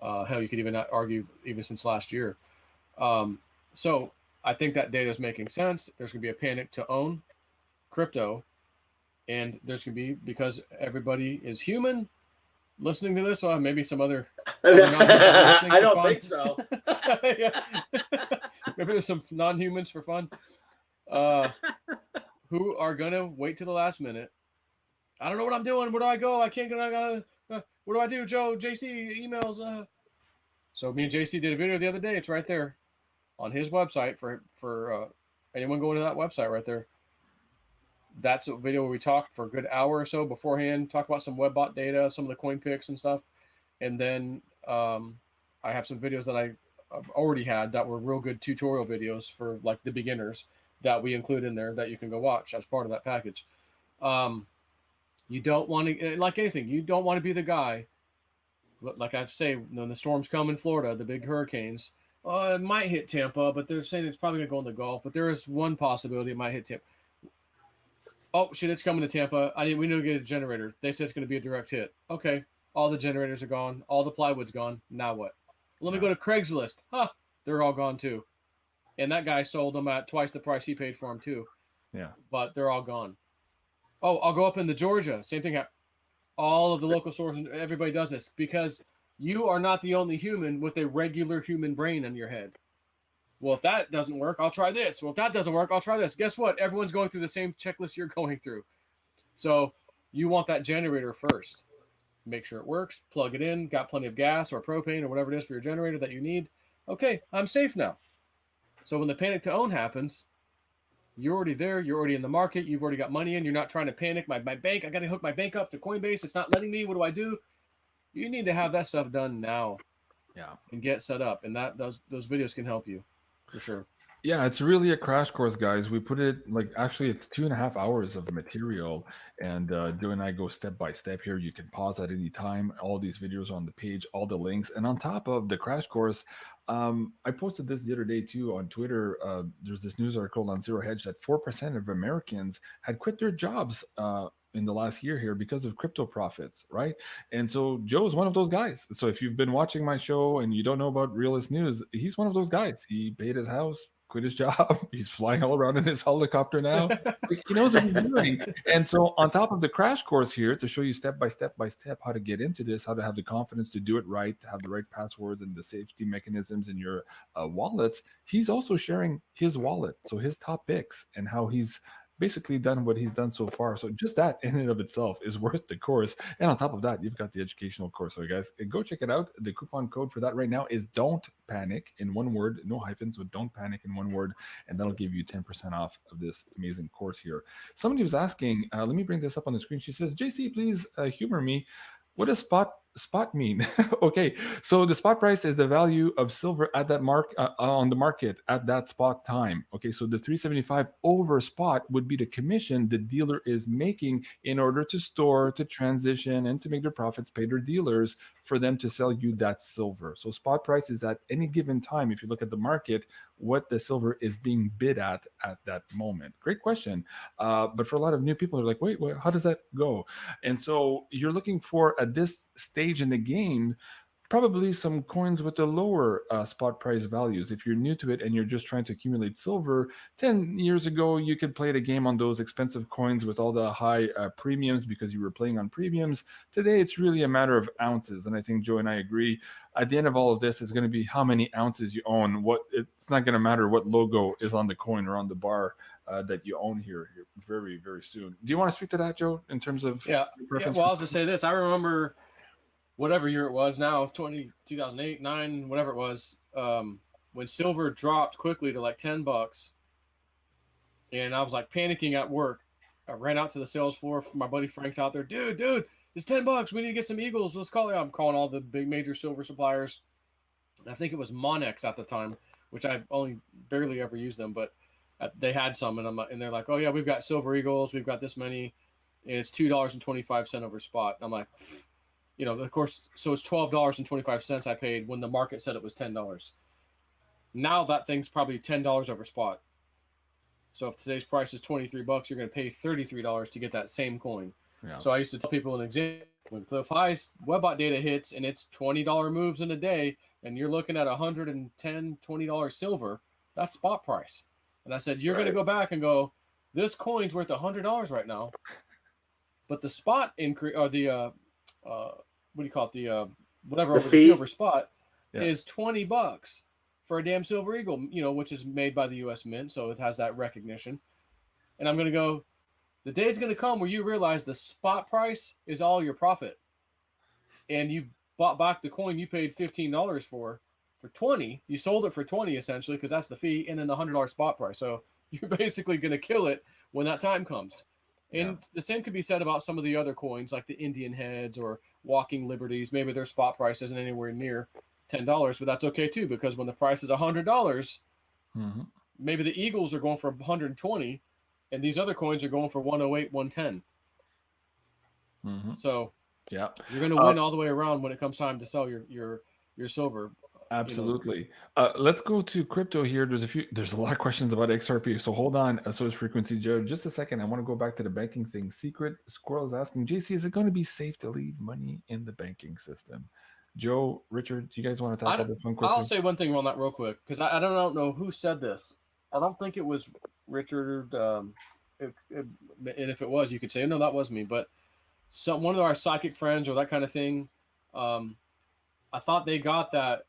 Hell, you could even argue even since last year. So I think that data is making sense. There's going to be a panic to own crypto, and there's going to be, because everybody is human listening to this, or maybe some other I don't think so. Maybe there's some non-humans for fun. Who are gonna wait to the last minute. I don't know what I'm doing. Where do I go? I can't go. What do I do, Joe? JC emails. So me and JC did a video the other day. It's right there on his website for anyone going to that website right there. That's a video where we talked for a good hour or so beforehand. Talk about some Webbot data, some of the coin picks and stuff, and then I have some videos that I already had that were real good tutorial videos for like the beginners that we include in there that you can go watch as part of that package. You don't want to, like anything, you don't want to be the guy, like I say, when the storms come in Florida, the big hurricanes, it might hit Tampa, but they're saying it's probably going to go in the Gulf, but there is one possibility it might hit Tampa. Oh, shit, it's coming to Tampa. We need to get a generator. They said it's going to be a direct hit. Okay, all the generators are gone. All the plywood's gone. Now what? Let me go to Craigslist. They're all gone too. And that guy sold them at twice the price he paid for them too. Yeah. But they're all gone. Oh, I'll go up into Georgia. Same thing. All of the local stores, everybody does this because you are not the only human with a regular human brain in your head. Well, if that doesn't work, I'll try this. Well, if that doesn't work, I'll try this. Guess what? Everyone's going through the same checklist you're going through. So you want that generator first. Make sure it works. Plug it in. Got plenty of gas or propane or whatever it is for your generator that you need. Okay, I'm safe now. So when the panic to own happens, you're already there. You're already in the market. You've already got money in. You're not trying to panic. My bank, I got to hook my bank up to Coinbase. It's not letting me. What do I do? You need to have that stuff done now. Yeah. And get set up. And those videos can help you for sure. Yeah, it's really a crash course, guys. We put it actually it's 2.5 hours of material, and Joe and I go step by step here. You can pause at any time. All these videos are on the page, all the links, and on top of the crash course, I posted this the other day too on Twitter. There's this news article on Zero Hedge that 4% of Americans had quit their jobs in the last year here because of crypto profits, right? And so Joe is one of those guys. So if you've been watching my show and you don't know about Realist News, he's one of those guys. He paid his house, quit his job. He's flying all around in his helicopter now. He knows what he's doing. And so on top of the crash course here to show you step by step how to get into this, how to have the confidence to do it right, to have the right passwords and the safety mechanisms in your wallets, he's also sharing his wallet. So his top picks and how he's basically done what he's done so far. So just that in and of itself is worth the course. And on top of that, you've got the educational course. So guys, go check it out. The coupon code for that right now is Don't Panic in one word, no hyphens, so Don't Panic in one word, and that'll give you 10% off of this amazing course here. Somebody was asking, let me bring this up on the screen. She says, JC, please humor me. What does spot mean? Okay, so the spot price is the value of silver at that on the market at that spot time. Okay, so the 375 over spot would be the commission the dealer is making in order to store, to transition, and to make their profits, pay their dealers for them to sell you that silver. So spot price is at any given time, if you look at the market, what the silver is being bid at that moment. Great question. But for a lot of new people, they're like, wait, how does that go? And so you're looking for, at this stage in the game, probably some coins with the lower spot price values. If you're new to it and you're just trying to accumulate silver, 10 years ago, you could play the game on those expensive coins with all the high premiums because you were playing on premiums. Today, it's really a matter of ounces. And I think Joe and I agree. At the end of all of this, it's going to be how many ounces you own. It's not going to matter what logo is on the coin or on the bar that you own here very, very soon. Do you want to speak to that, Joe, in terms of preference? Well, I'll just say this. I remember whatever year it was now, 2008, 9, whatever it was, when silver dropped quickly to like $10, and I was like panicking at work. I ran out to the sales floor. My buddy Frank's out there. Dude, it's $10. We need to get some Eagles. Let's call it. I'm calling all the big major silver suppliers. I think it was Monex at the time, which I only barely ever used them, but they had some, and they're like, oh yeah, we've got silver Eagles. We've got this many. And it's $2.25 over spot. I'm like, of course, so it's $12.25 I paid when the market said it was $10. Now that thing's probably $10 over spot. So if today's price is $23, you're going to pay $33 to get that same coin. Yeah. So I used to tell people an example, when Cliff High's WebBot data hits and it's $20 moves in a day, and you're looking at $110, $20 silver, that's spot price. And I said, you're going to go back and go, this coin's worth $100 right now, but the spot increase, or the what do you call it? The whatever over the silver spot is $20 for a damn silver eagle, which is made by the U.S. Mint, so it has that recognition. And I'm going to go, the day's going to come where you realize the spot price is all your profit, and you bought back the coin you paid $15 for $20. You sold it for $20 essentially, because that's the fee, and then the $100 spot price. So you're basically going to kill it when that time comes. And the same could be said about some of the other coins, like the Indian heads or Walking Liberties. Maybe their spot price isn't anywhere near $10, but that's okay too, because when the price is $100, maybe the Eagles are going for $120, and these other coins are going for $108, $110. So you're going to win all the way around when it comes time to sell your silver. Absolutely. Let's go to crypto here. There's a lot of questions about XRP. So hold on. So is Frequency Joe. Just a second. I want to go back to the banking thing. Secret Squirrel is asking, JC, is it going to be safe to leave money in the banking system? Joe, Richard, do you guys want to talk about this one quickly? I'll say one thing on that real quick, because I don't know who said this. I don't think it was Richard. And if it was, you could say, no, that was me. But one of our psychic friends or that kind of thing, I thought they got that.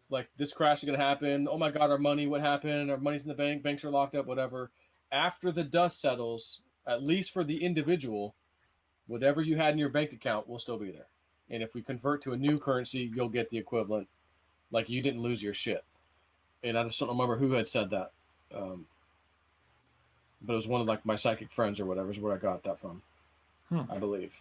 Like, this crash is going to happen. Oh my God, our money, what happened? Our money's in the bank. Banks are locked up, whatever. After the dust settles, at least for the individual, whatever you had in your bank account will still be there. And if we convert to a new currency, you'll get the equivalent. Like, you didn't lose your shit. And I just don't remember who had said that. But it was one of like my psychic friends or whatever is where I got that from. I believe.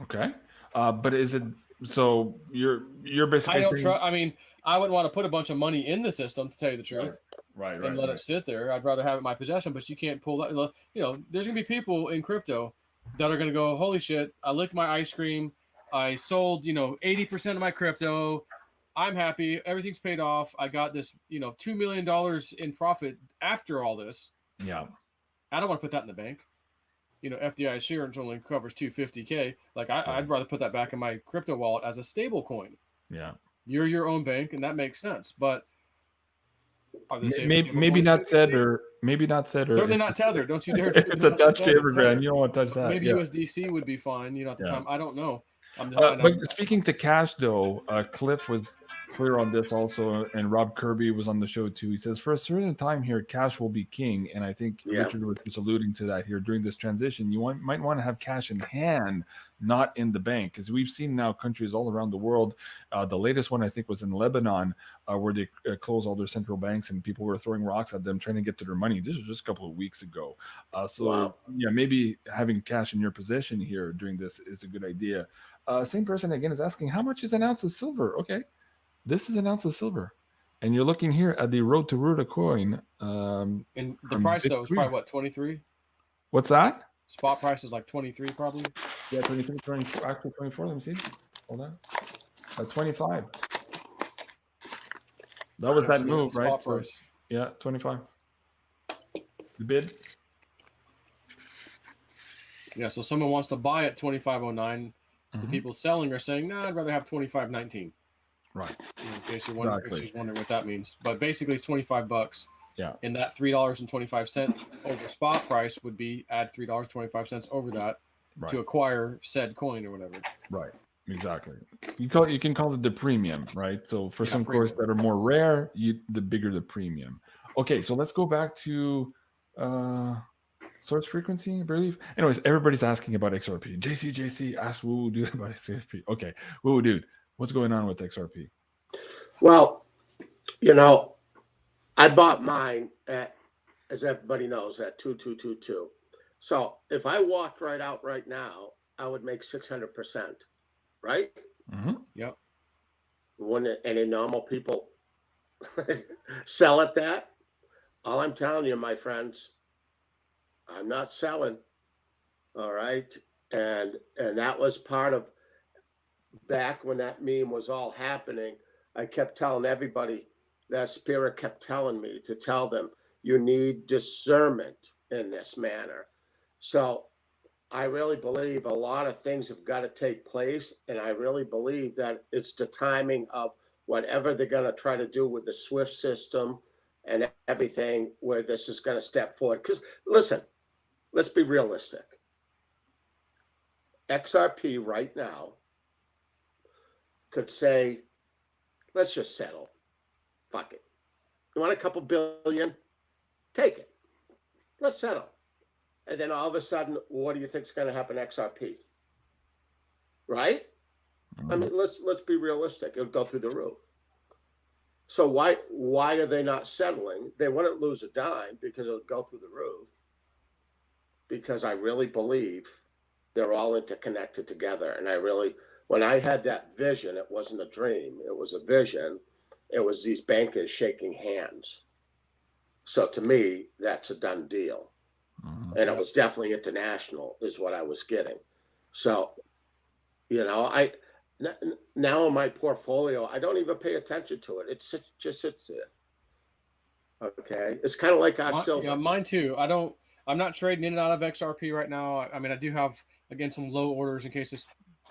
Okay. But is it... So you're basically... I mean, I wouldn't want to put a bunch of money in the system, to tell you the truth. Right. And let it sit there. I'd rather have it in my possession, but you can't pull that. There's going to be people in crypto that are going to go, holy shit, I licked my ice cream. I sold, 80% of my crypto. I'm happy. Everything's paid off. I got this, $2 million in profit after all this. Yeah. I don't want to put that in the bank. FDI insurance only covers $250K. Like, I'd rather put that back in my crypto wallet as a stable coin. Yeah. You're your own bank, and that makes sense. But maybe not tethered. Maybe not tethered. Certainly not tethered. Don't you dare. If it's attached to Evergrande, you don't want to touch that. Maybe USDC would be fine. At the time, I don't know. But speaking to cash, though, Cliff was clear on this also, and Rob Kirby was on the show too. He says, for a certain time here, cash will be king. And I think Richard was just alluding to that here during this transition. You might want to have cash in hand, not in the bank, because we've seen now countries all around the world. The latest one, I think, was in Lebanon, where they closed all their central banks and people were throwing rocks at them, trying to get to their money. This was just a couple of weeks ago. Maybe having cash in your possession here during this is a good idea. Same person again is asking, how much is an ounce of silver? Okay. This is an ounce of silver, and you're looking here at the Road to Ruta coin. And the price though is probably what, 23? What's that? Spot price is like 23, probably. Yeah, 23, 24. Actually, 24. Let me see. Hold on. 25. That was that move, right? So, 25. The bid. Yeah, so someone wants to buy at 25.09. The people selling are saying, "No, I'd rather have 25.19." Right. In case you're wondering what that means. But basically it's $25. Yeah. And that $3.25 over spot price would be add $3.25 over that to acquire said coin or whatever. Right. Exactly. You can call it the premium, right? So for some coins that are more rare, the bigger the premium. Okay, so let's go back to source frequency, I believe. Anyways, everybody's asking about XRP. JC, ask Woo Dude about XRP. Okay, Woo Dude, what's going on with XRP? Well, I bought mine at, as everybody knows, at 2222. So if I walked right out right now, I would make 600%, right? Mm-hmm. Yep. Wouldn't any normal people sell at that? All I'm telling you, my friends, I'm not selling. All right. And that was part of back when that meme was all happening. I kept telling everybody, that spirit kept telling me to tell them, you need discernment in this manner. So I really believe a lot of things have got to take place. And I really believe that it's the timing of whatever they're going to try to do with the SWIFT system and everything, where this is going to step forward. Because listen, let's be realistic. XRP right now could say, let's just settle. Fuck it. You want a couple billion? Take it. Let's settle. And then all of a sudden, what do you think is going to happen to XRP? Right? I mean, let's be realistic. It'll go through the roof. So why are they not settling? They wouldn't lose a dime because it'll go through the roof. Because I really believe they're all interconnected together. And when I had that vision, it wasn't a dream. It was a vision. It was these bankers shaking hands. So to me, that's a done deal. And it was definitely international is what I was getting. So, now in my portfolio, I don't even pay attention to it. It just sits there. Okay. It's kind of like our silver. Yeah, mine too. I'm not trading in and out of XRP right now. I mean, I do have, again, some low orders in case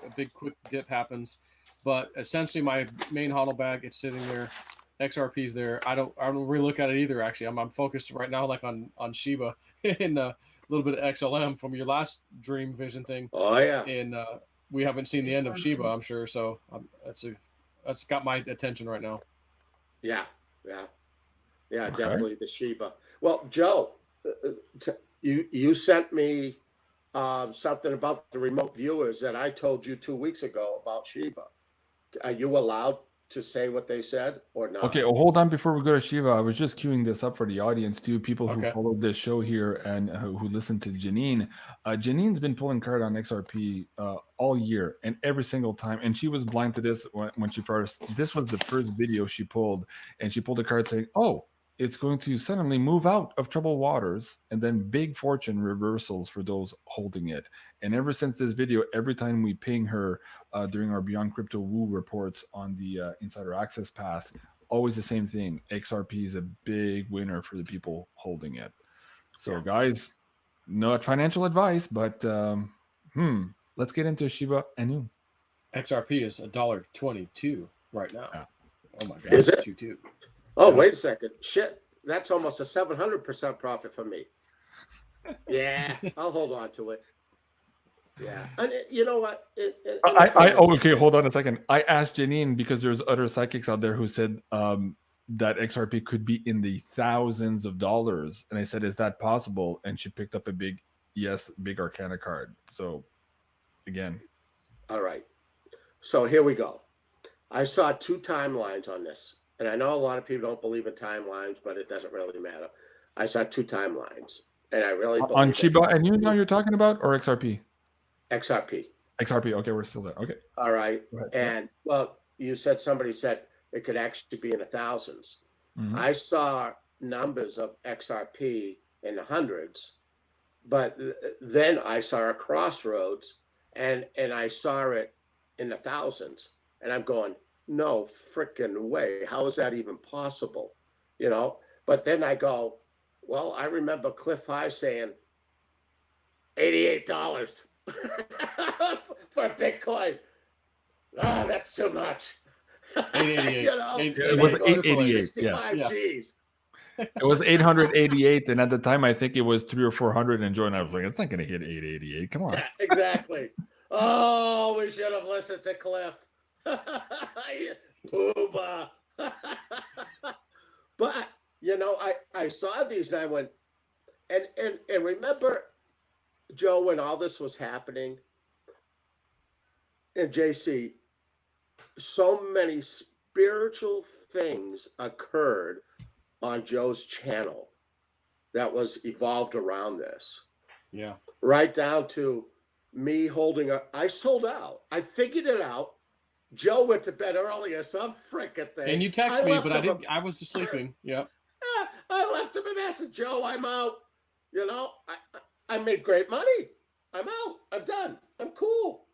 a big quick dip happens. But essentially, my main hodl bag, it's sitting there. XRP's there. I don't really look at it either. Actually, I'm focused right now, like on Shiba and a little bit of XLM from your last dream vision thing. Oh yeah. And we haven't seen the end of Shiba, I'm sure. So that's got my attention right now. Yeah, okay. Definitely the Shiba. Well, Joe, you sent me something about the remote viewers that I told you 2 weeks ago about Shiba. Are you allowed to say what they said or not? Okay, well, hold on before we go to Shiva. I was just queuing this up for the audience too, people who followed this show here and who listened to Janine. Janine's been pulling card on XRP all year and every single time, and she was blind to this when she first. This was the first video she pulled, and she pulled a card saying, "Oh, it's going to suddenly move out of troubled waters," and then big fortune reversals for those holding it. And ever since this video, every time we ping her during our Beyond Crypto Woo reports on the Insider Access Pass, always the same thing. XRP is a big winner for the people holding it. So guys, not financial advice, but let's get into Shiba Inu. XRP is $1.22 right now. Yeah. Oh my God. Is it? 2.2. Oh, wait a second. Shit. That's almost a 700% profit for me. Yeah, I'll hold on to it. Yeah. And you know what? Okay, hold on a second. I asked Janine because there's other psychics out there who said that XRP could be in the thousands of dollars. And I said, is that possible? And she picked up a big Arcana card. So again. All right. So here we go. I saw 2 timelines on this. And I know a lot of people don't believe in timelines, but it doesn't really matter. I saw 2 timelines, and I really believe on Shiba. And you know you're talking about, or XRP? XRP. XRP. Okay, we're still there. Okay. All right. And well, somebody said it could actually be in the thousands. Mm-hmm. I saw numbers of XRP in the hundreds, but then I saw a crossroads, and I saw it in the thousands, and I'm going, no freaking way. How is that even possible? But then I go, well, I remember Cliff High saying $88 for Bitcoin. Oh, that's too much. 888. It was 888. Yeah. G's. It was 888, and at the time I think it was 300 or 400. And Joe and I was like, it's not going to hit 888. Come on. Yeah, exactly. Oh, we should have listened to Cliff. Pooba. But I saw these and I went, and remember, Joe, when all this was happening, and JC, so many spiritual things occurred on Joe's channel that was evolved around this. Yeah. Right down to me I sold out. I figured it out. Joe went to bed early or some frickin' thing. And you texted me, but I was sleeping. Yeah. I left him a message. Joe, I'm out. I made great money. I'm out. I'm done. I'm cool.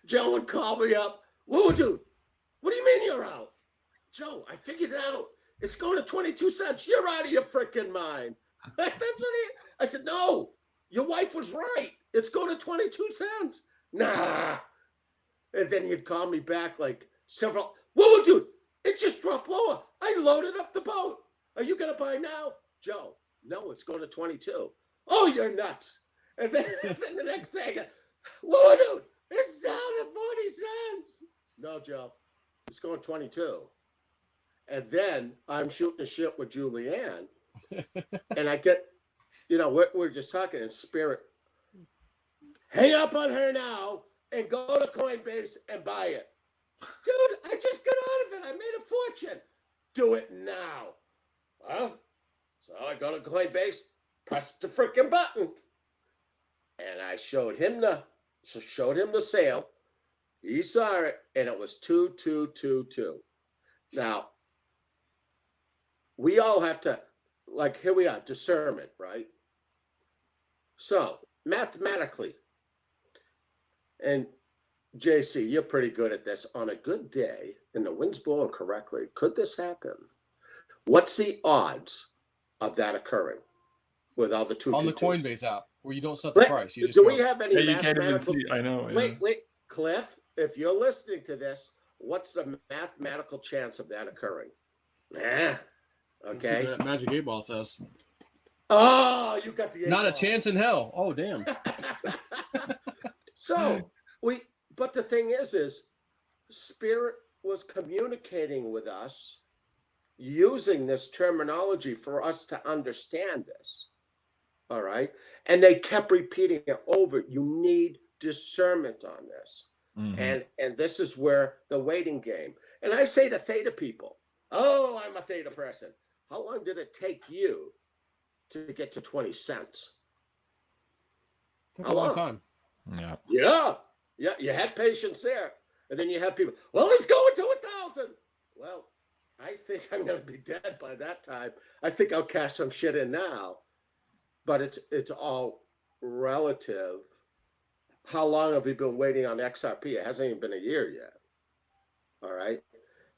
Joe would call me up. Whoa, dude, what do you mean you're out? Joe, I figured it out. It's going to 22 cents. You're out of your freaking mind. I said, no, your wife was right. It's going to 22 cents. Nah. And then he'd call me back like several. Whoa, dude, it just dropped lower. I loaded up the boat. Are you going to buy now? Joe, no, it's going to 22. Oh, you're nuts. And then the next day, whoa, dude, it's down to 40 cents. No, Joe, it's going 22. And then I'm shooting a shit with Julianne. And I get, we're just talking in spirit. Hang up on her now and go to Coinbase and buy it. Dude, I just got out of it. I made a fortune. Do it now. Well, so I go to Coinbase, press the freaking button. And I showed him the sale. He saw it, and it was 2222. Now, we all have to, here we are, discernment, right? So, mathematically, and JC, you're pretty good at this. On a good day, and the wind's blowing correctly, could this happen? What's the odds of that occurring with all the two on the Coinbase app where you don't set the price? You just we have any mathematical? I know. Wait, Cliff. If you're listening to this, what's the mathematical chance of that occurring? Okay. That Magic 8 Ball says. Oh, you got the 8 Not ball. A chance in hell. Oh, damn. So but the thing is Spirit was communicating with us using this terminology for us to understand this. All right. And they kept repeating it over. You need discernment on this. Mm-hmm. And this is where the waiting game. And I say to theta people, oh, I'm a theta person. How long did it take you to get to 20 cents? Took a long time. Yeah. You had patience there. And then you have people, well, it's going to 1,000. Well, I think I'm going to be dead by that time. I think I'll cash some shit in now. But it's all relative. How long have we been waiting on XRP? It hasn't even been a year yet. All right.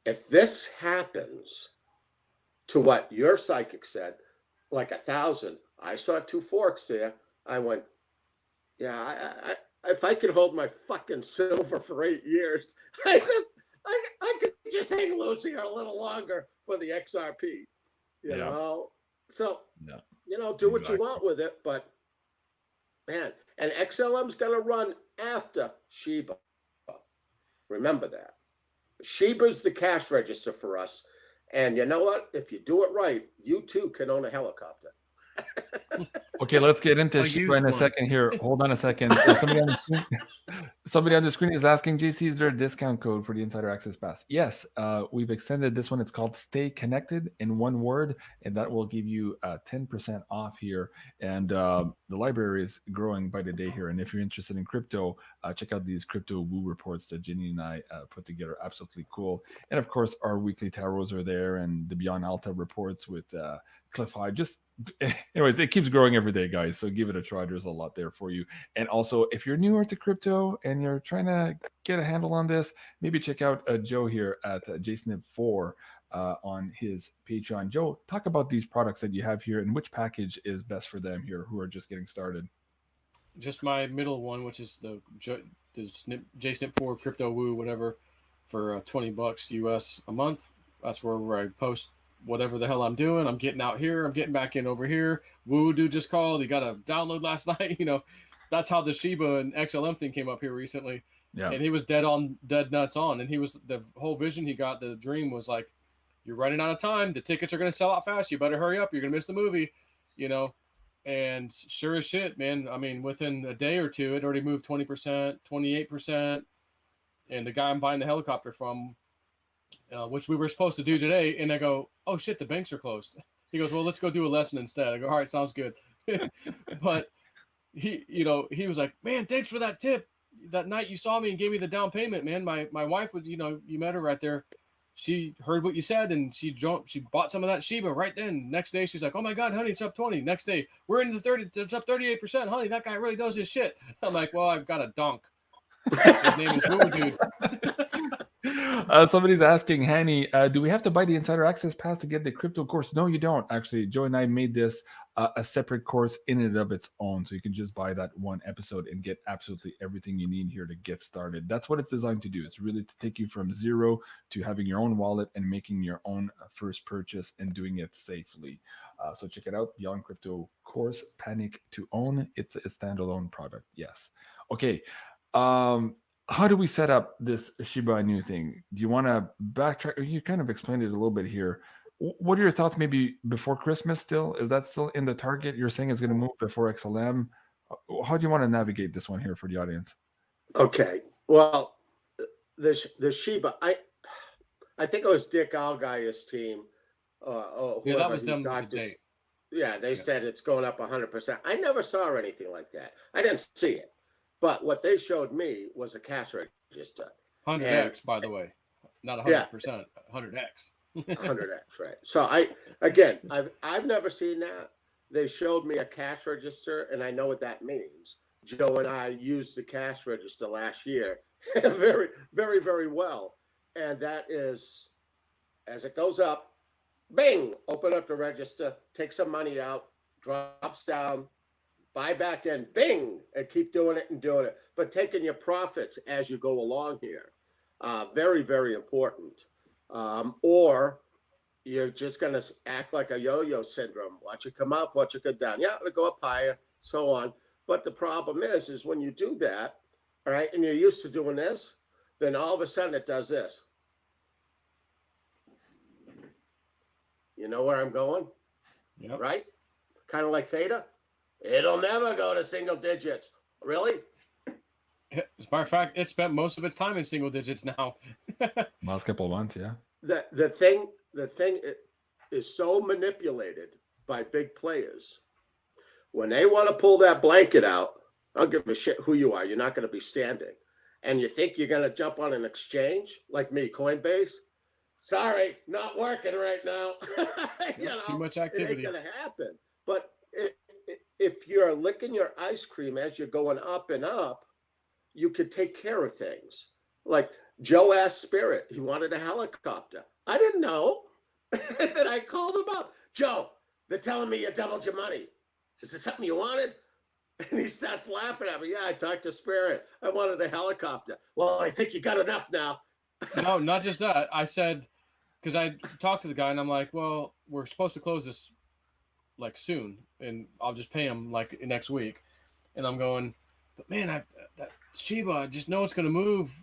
If this happens to what your psychic said, like 1,000, I saw 2 forks there. I went, yeah, if I could hold my fucking silver for 8 years, I could just hang loose here a little longer for the XRP, you know? So, do what you want with it, but man, and XLM's going to run after Shiba. Remember that. Shiba's the cash register for us. And you know what? If you do it right, you too can own a helicopter. Okay, let's get into Shiba in a second here. Hold on a second. So somebody on the screen is asking, JC, is there a discount code for the Insider Access Pass? Yes, we've extended this one. It's called Stay Connected in one word, and that will give you 10% off here. And the library is growing by the day here. And if you're interested in crypto, check out these crypto woo reports that Ginny and I put together. Absolutely cool. And of course, our weekly tarots are there, and the Beyond Alta reports with Cliff High. Anyways, it keeps growing every day, guys. So give it a try. There's a lot there for you. And also, if you're newer to crypto and you're trying to get a handle on this, maybe check out Joe here at JSNIP4 on his Patreon. Joe, talk about these products that you have here and which package is best for them here who are just getting started. Just my middle one, which is the JSNIP4 Crypto Woo, whatever, for $20 US a month. That's where I post whatever the hell I'm doing. I'm getting out here. I'm getting back in over here. Woo dude just called. He got a download last night. That's how the Shiba and XLM thing came up here recently. Yeah. And he was dead nuts on. And he was, the whole vision he got, the dream was like, you're running out of time. The tickets are going to sell out fast. You better hurry up. You're going to miss the movie, you know. And sure as shit, man. I mean, within a day or two, it already moved 20%, 28%. And the guy I'm buying the helicopter from, which we were supposed to do today, and I go, oh shit, the banks are closed. He goes, well, let's go do a lesson instead. I go, all right, sounds good. But he was like, man, thanks for that tip. That night you saw me and gave me the down payment, man. My wife was, you met her right there. She heard what you said and she bought some of that Shiba right then. Next day she's like, oh my God, honey, it's up 20. Next day we're in the 30, it's up 38%. Honey, that guy really does his shit. I'm like, well, I've got a donk. His name is Woo Dude. Somebody's asking, Hanny, do we have to buy the Insider Access Pass to get the crypto course? No, you don't. Actually, Joe and I made this a separate course in and of its own. So you can just buy that one episode and get absolutely everything you need here to get started. That's what it's designed to do. It's really to take you from zero to having your own wallet and making your own first purchase and doing it safely. So check it out. Beyond Crypto course, Panic to Own. It's a standalone product. Yes. Okay. How do we set up this Shiba Inu thing? Do you want to backtrack? You kind of explained it a little bit here. What are your thoughts maybe before Christmas still? Is that still in the target? You're saying it's going to move before XLM. How do you want to navigate this one here for the audience? Okay. Well, the Shiba, I think it was Dick Algei's team. Yeah, that was them today. Yeah, they said it's going up 100%. I never saw anything like that. I didn't see it. But what they showed me was a cash register. 100x, by the way. Not 100%, 100x. 100x, right. So I've never seen that. They showed me a cash register, and I know what that means. Joe and I used the cash register last year very, very, very well. And that is, as it goes up, bing, open up the register, take some money out, drops down, buy back in, bing, and keep doing it and doing it. But taking your profits as you go along here, very, very important. Or you're just going to act like a yo-yo syndrome. Watch it come up, watch it go down. Yeah, it'll go up higher, so on. But the problem is when you do that, all right, and you're used to doing this, then all of a sudden it does this. You know where I'm going? Yep. Right? Kind of like theta. It'll never go to single digits. Really? As a matter of fact, it spent most of its time in single digits now. Last couple of months, yeah. The thing is so manipulated by big players. When they want to pull that blanket out, I don't give a shit who you are. You're not going to be standing. And you think you're going to jump on an exchange like me, Coinbase? Sorry, not working right now. Too much activity. It ain't going to happen. But if you're licking your ice cream as you're going up and up, you could take care of things. Like Joe asked Spirit, he wanted a helicopter. I didn't know. Then I called him up. Joe, they're telling me you doubled your money. Is this something you wanted? And he starts laughing at me. Yeah, I talked to Spirit. I wanted a helicopter. Well, I think you got enough now. No, not just that. I said, because I talked to the guy and I'm like, well, we're supposed to close this like soon, and I'll just pay him like next week. And I'm going, but man, that Shiba, I just know it's going to move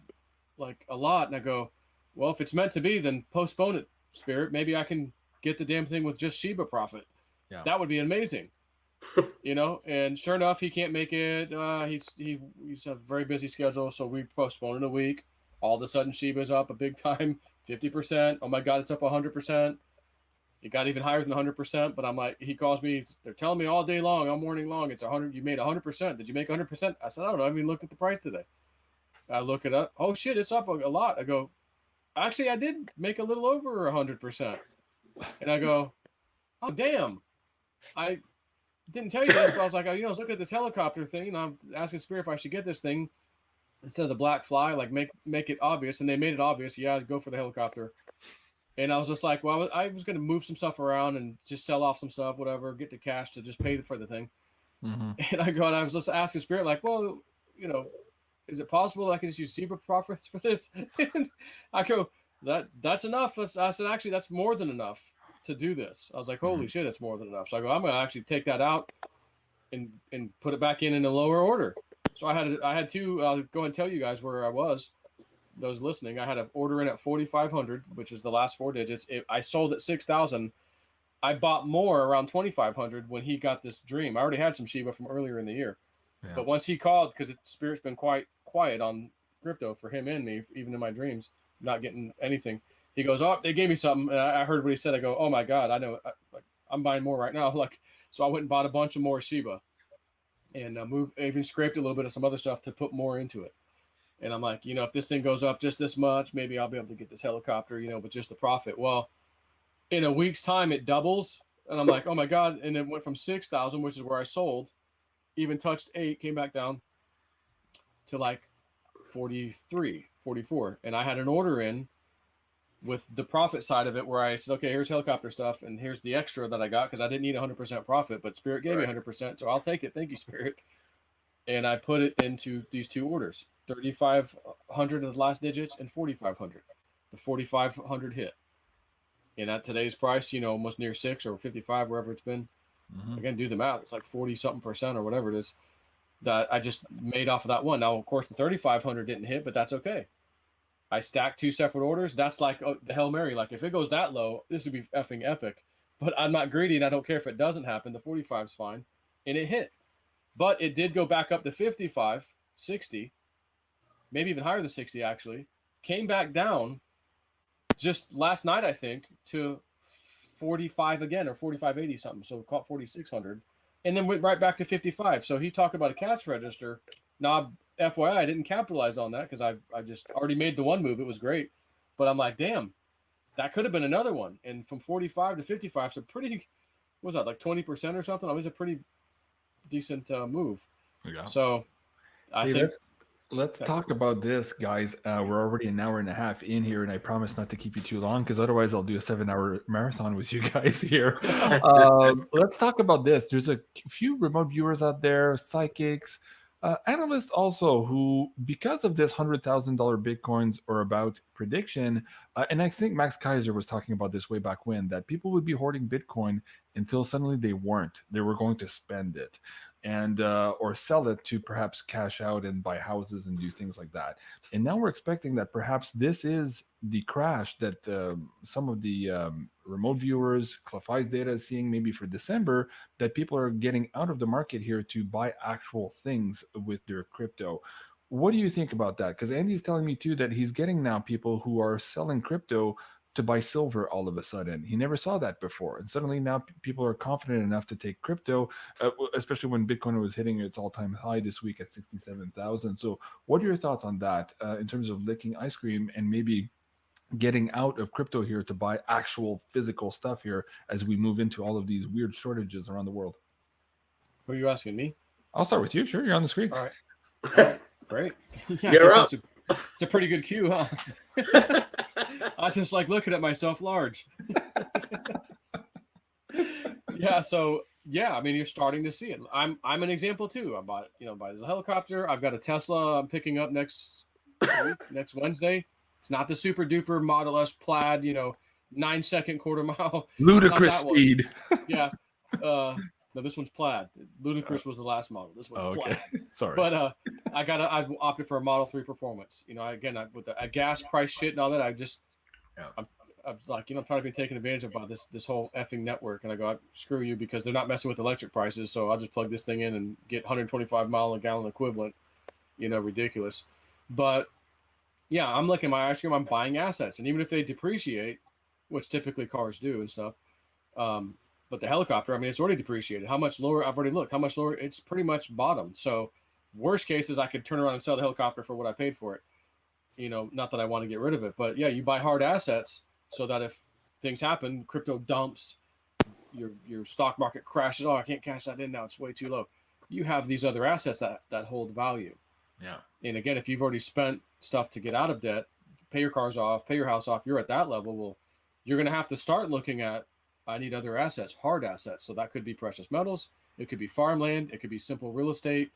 like a lot. And I go, well, if it's meant to be, then postpone it, Spirit. Maybe I can get the damn thing with just Shiba profit. Yeah. That would be amazing. And sure enough, he can't make it. He's a very busy schedule, so we postponed it a week. All of a sudden, Shiba's up a big time, 50%. Oh my God, it's up 100%. It got even higher than 100%, but I'm like, he calls me. They're telling me all day long, all morning long, it's 100. You made 100%. Did you make 100%? I said, I don't know. I haven't even looked at the price today. I look it up. Oh shit, it's up a lot. I go, actually, I did make a little over 100%. And I go, oh damn, I didn't tell you this, but I was like, I was looking at this helicopter thing, and I'm asking Spirit if I should get this thing instead of the black fly, like make it obvious, and they made it obvious. Yeah, I'd go for the helicopter. And I was just like, well, I was going to move some stuff around and just sell off some stuff, whatever, get the cash to just pay for the thing. Mm-hmm. And I was just asking Spirit, like, well, is it possible that I can just use zebra profits for this? And I go, that's enough. I said, actually, that's more than enough to do this. I was like, holy shit, it's more than enough. So I go, I'm going to actually take that out and put it back in a lower order. So I had to, I'll go and tell you guys where I was. those listening, I had an order in at 4,500, which is the last 4 digits. I sold at 6,000. I bought more around 2,500 when he got this dream. I already had some Shiba from earlier in the year. Yeah. But once he called, because Spirit's been quite quiet on crypto for him and me, even in my dreams, not getting anything. He goes, oh, they gave me something. And I heard what he said. I go, oh my God, I know. I'm buying more right now. So I went and bought a bunch of more Shiba and even scraped a little bit of some other stuff to put more into it. And I'm like, if this thing goes up just this much, maybe I'll be able to get this helicopter, with just the profit. Well, in a week's time, it doubles. And I'm like, oh my God. And it went from 6,000, which is where I sold, even touched 8, came back down to like 43, 44. And I had an order in with the profit side of it where I said, okay, here's helicopter stuff. And here's the extra that I got because I didn't need 100% profit, but Spirit gave me 100%. So I'll take it. Thank you, Spirit. And I put it into these 2 orders, 3,500 of the last digits and 4,500. The 4,500 hit. And at today's price, almost near 6 or 55, wherever it's been. Mm-hmm. Again, do the math. It's like 40-something% or whatever it is that I just made off of that one. Now, of course, the 3,500 didn't hit, but that's okay. I stacked 2 separate orders. That's like the Hail Mary. Like, if it goes that low, this would be effing epic. But I'm not greedy, and I don't care if it doesn't happen. The 45 is fine. And it hit. But it did go back up to 55, 60, maybe even higher than 60, actually. Came back down just last night, I think, to 45 again, or 45.80 something. So caught 4,600. And then went right back to 55. So he talked about a cash register. Now, FYI, I didn't capitalize on that because I just already made the one move. It was great. But I'm like, damn, that could have been another one. And from 45 to 55, so pretty, what was that, like 20% or something? I mean, it's a pretty decent move. Yeah. So I think... Let's talk about this, guys. We're already an hour and a half in here, and I promise not to keep you too long because otherwise I'll do a 7-hour marathon with you guys here. Let's talk about this. There's a few remote viewers out there, psychics, analysts also, who, because of this $100,000 Bitcoins or about prediction, and I think Max Kaiser was talking about this way back when, that people would be hoarding Bitcoin until suddenly they weren't. They were going to spend it. And or sell it to perhaps cash out and buy houses and do things like that. And now we're expecting that perhaps this is the crash that some of the remote viewers, Clefai's data is seeing maybe for December, that people are getting out of the market here to buy actual things with their crypto. What do you think about that? Because Andy's telling me too that he's getting now people who are selling crypto to buy silver all of a sudden. He never saw that before. And suddenly now people are confident enough to take crypto, especially when Bitcoin was hitting its all-time high this week at 67,000. So what are your thoughts on that in terms of licking ice cream and maybe getting out of crypto here to buy actual physical stuff here as we move into all of these weird shortages around the world? Who are you asking, me? I'll start with you. Sure, you're on the screen. All right. Great. Yeah, you're up. It's a pretty good cue, huh? I just like looking at myself large. Yeah, so yeah, I mean, you're starting to see it. I'm an example too. I bought the helicopter. I've got a Tesla I'm picking up next Wednesday. It's not the super duper Model S plaid, 9-second quarter mile. Ludicrous speed. Yeah. No, this one's plaid. Ludicrous was the last model. This one's plaid. Sorry. But I've opted for a Model 3 Performance. With the gas price shit and all that, I'm like, I'm trying to be taken advantage of by this whole effing network. And I go, screw you, because they're not messing with electric prices. So I'll just plug this thing in and get 125 mile a gallon equivalent. Ridiculous. But yeah, I'm looking at my ice cream. I'm buying assets. And even if they depreciate, which typically cars do and stuff, but the helicopter, I mean, it's already depreciated. How much lower? I've already looked. How much lower? It's pretty much bottomed. So worst case is I could turn around and sell the helicopter for what I paid for it. Not that I want to get rid of it, but yeah, you buy hard assets so that if things happen, crypto dumps, your stock market crashes. Oh, I can't cash that in now. It's way too low. You have these other assets that hold value. Yeah. And again, if you've already spent stuff to get out of debt, pay your cars off, pay your house off, you're at that level. Well, you're going to have to start looking at, I need other assets, hard assets. So that could be precious metals. It could be farmland. It could be simple real estate,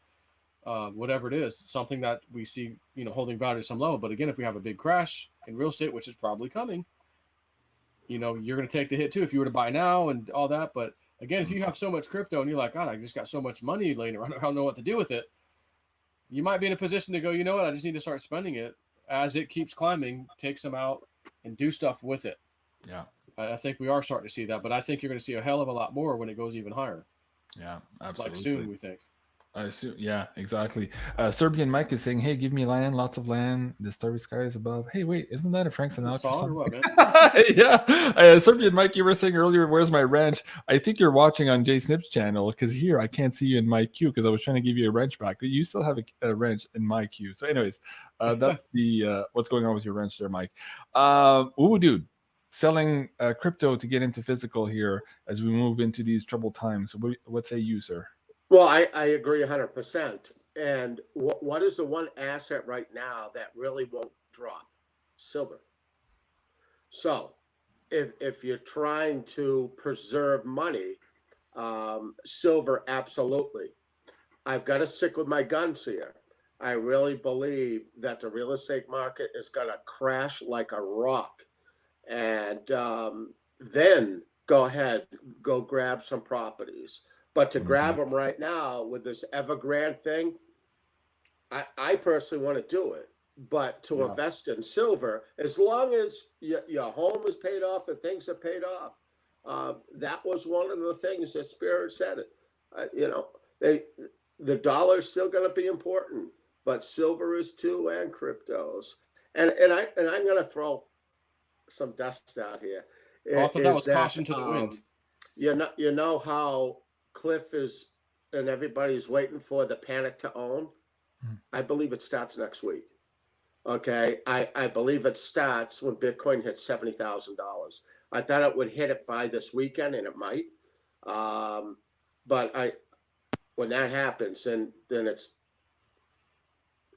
whatever it is, something that we see, holding value at some level. But again, if we have a big crash in real estate, which is probably coming, you're going to take the hit too if you were to buy now and all that. But again, if you have so much crypto and you're like, God, I just got so much money laying around, I don't know what to do with it. You might be in a position to go, you know what, I just need to start spending it as it keeps climbing, take some out and do stuff with it. Yeah. I think we are starting to see that, but I think you're going to see a hell of a lot more when it goes even higher. Yeah, absolutely. Like soon, we think. I assume, yeah, exactly. Serbian Mike is saying, "Hey, give me land, lots of land. The starry sky is above." Hey, wait, isn't that a Frank Sinatra song? Or what, man? Yeah, Serbian Mike, you were saying earlier, "Where's my wrench?" I think you're watching on JSNIP's channel because here I can't see you in my queue because I was trying to give you a wrench back, but you still have a wrench in my queue. So, anyways, that's the what's going on with your wrench there, Mike. Ooh, dude. Selling crypto to get into physical here as we move into these troubled times. What say you, sir? Well, I agree 100%. And what is the one asset right now that really won't drop? Silver. So if you're trying to preserve money, silver, absolutely. I've got to stick with my guns here. I really believe that the real estate market is going to crash like a rock. And then go ahead, go grab some properties. But to grab them right now with this Evergrande thing, I personally want to do it. But to invest in silver, as long as your home is paid off and things are paid off, that was one of the things that Spirit said. The dollar's still going to be important, but silver is too, and cryptos. And I'm going to throw some dust out here. I thought that was caution to the wind. You know how Cliff is and everybody's waiting for the panic to own? I believe it starts next week. Okay. I believe it starts when Bitcoin hits $70,000. I thought it would hit it by this weekend, and it might. But when that happens, then it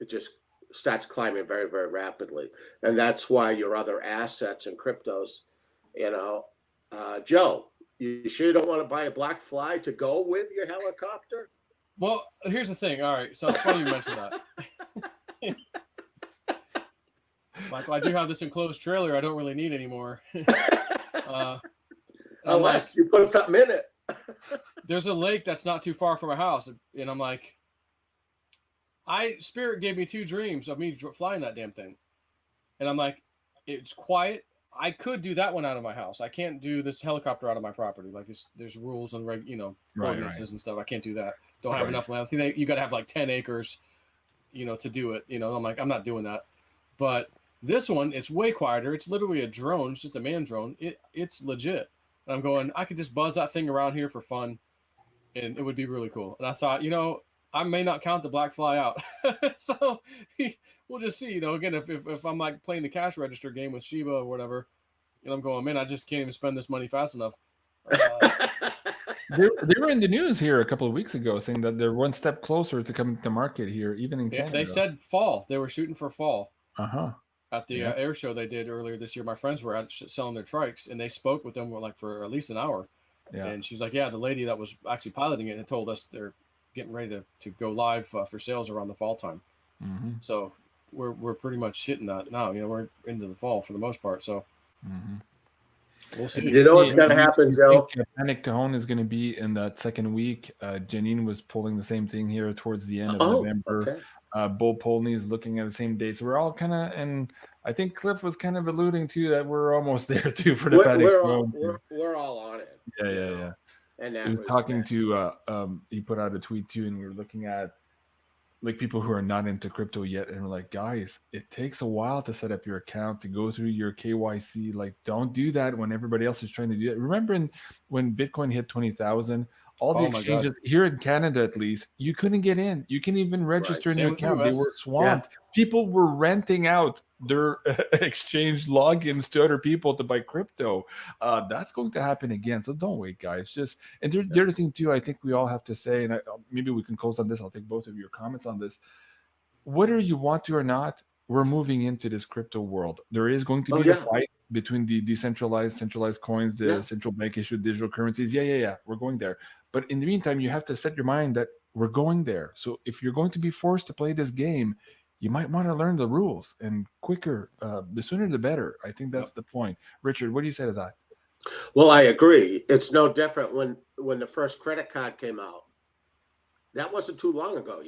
just starts climbing very, very rapidly. And that's why your other assets and cryptos, Joe, you sure you don't want to buy a black fly to go with your helicopter? Well, here's the thing. All right. So it's funny you mentioned that. Michael, I do have this enclosed trailer I don't really need anymore. Unless you put something in it. There's a lake that's not too far from my house. And I'm like, Spirit gave me 2 dreams of me flying that damn thing. And I'm like, it's quiet. I could do that one out of my house. I can't do this helicopter out of my property. Like there's rules and ordinances and stuff. I can't do that. Don't have enough land. I think you got to have like 10 acres, to do it. I'm like, I'm not doing that. But this one, it's way quieter. It's literally a drone. It's just a man drone. It's legit. And I'm going, I could just buzz that thing around here for fun, and it would be really cool. And I thought, I may not count the black fly out. So we'll just see, again, if I'm like playing the cash register game with Shiba or whatever, and I'm going, man, I just can't even spend this money fast enough. They were in the news here a couple of weeks ago saying that they're one step closer to coming to market here, even in Canada. They said fall. They were shooting for fall. At the Yeah. air show they did earlier this year. My friends were out selling their trikes, and they spoke with them for at least an hour. Yeah. And she's like, yeah, the lady that was actually piloting it had told us they're getting ready to go live for sales around the fall time. So we're pretty much hitting that now. We're into the fall for the most part. So we'll see. You know what's going to happen, Joe? Panic to Hone is going to be in that second week. Janine was pulling the same thing here towards the end of November. Okay. Bull Polney is looking at the same dates. We're all kind of, and I think Cliff was kind of alluding to that we're almost there too for the Panic to Hone. We're all on it. Yeah. And he was talking to he put out a tweet too, and we were looking at like people who are not into crypto yet, and we're like, guys, it takes a while to set up your account, to go through your KYC. Like, don't do that when everybody else is trying to do it. Remember when Bitcoin hit 20,000, all the exchanges here in Canada, at least, you couldn't get in. You couldn't even register a new account. They were swamped. Yeah. People were renting out their exchange logins to other people to buy crypto. That's going to happen again. So don't wait, guys. And the other thing too, I think we all have to say, and maybe we can close on this. I'll take both of your comments on this. Whether you want to or not, we're moving into this crypto world. There is going to be a fight between the decentralized, centralized coins, the central bank issued digital currencies. Yeah. We're going there. But in the meantime, you have to set your mind that we're going there. So if you're going to be forced to play this game, you might want to learn the rules, and quicker, the sooner the better. I think that's the point. Richard, what do you say to that? Well, I agree. It's no different when the first credit card came out. That wasn't too long ago,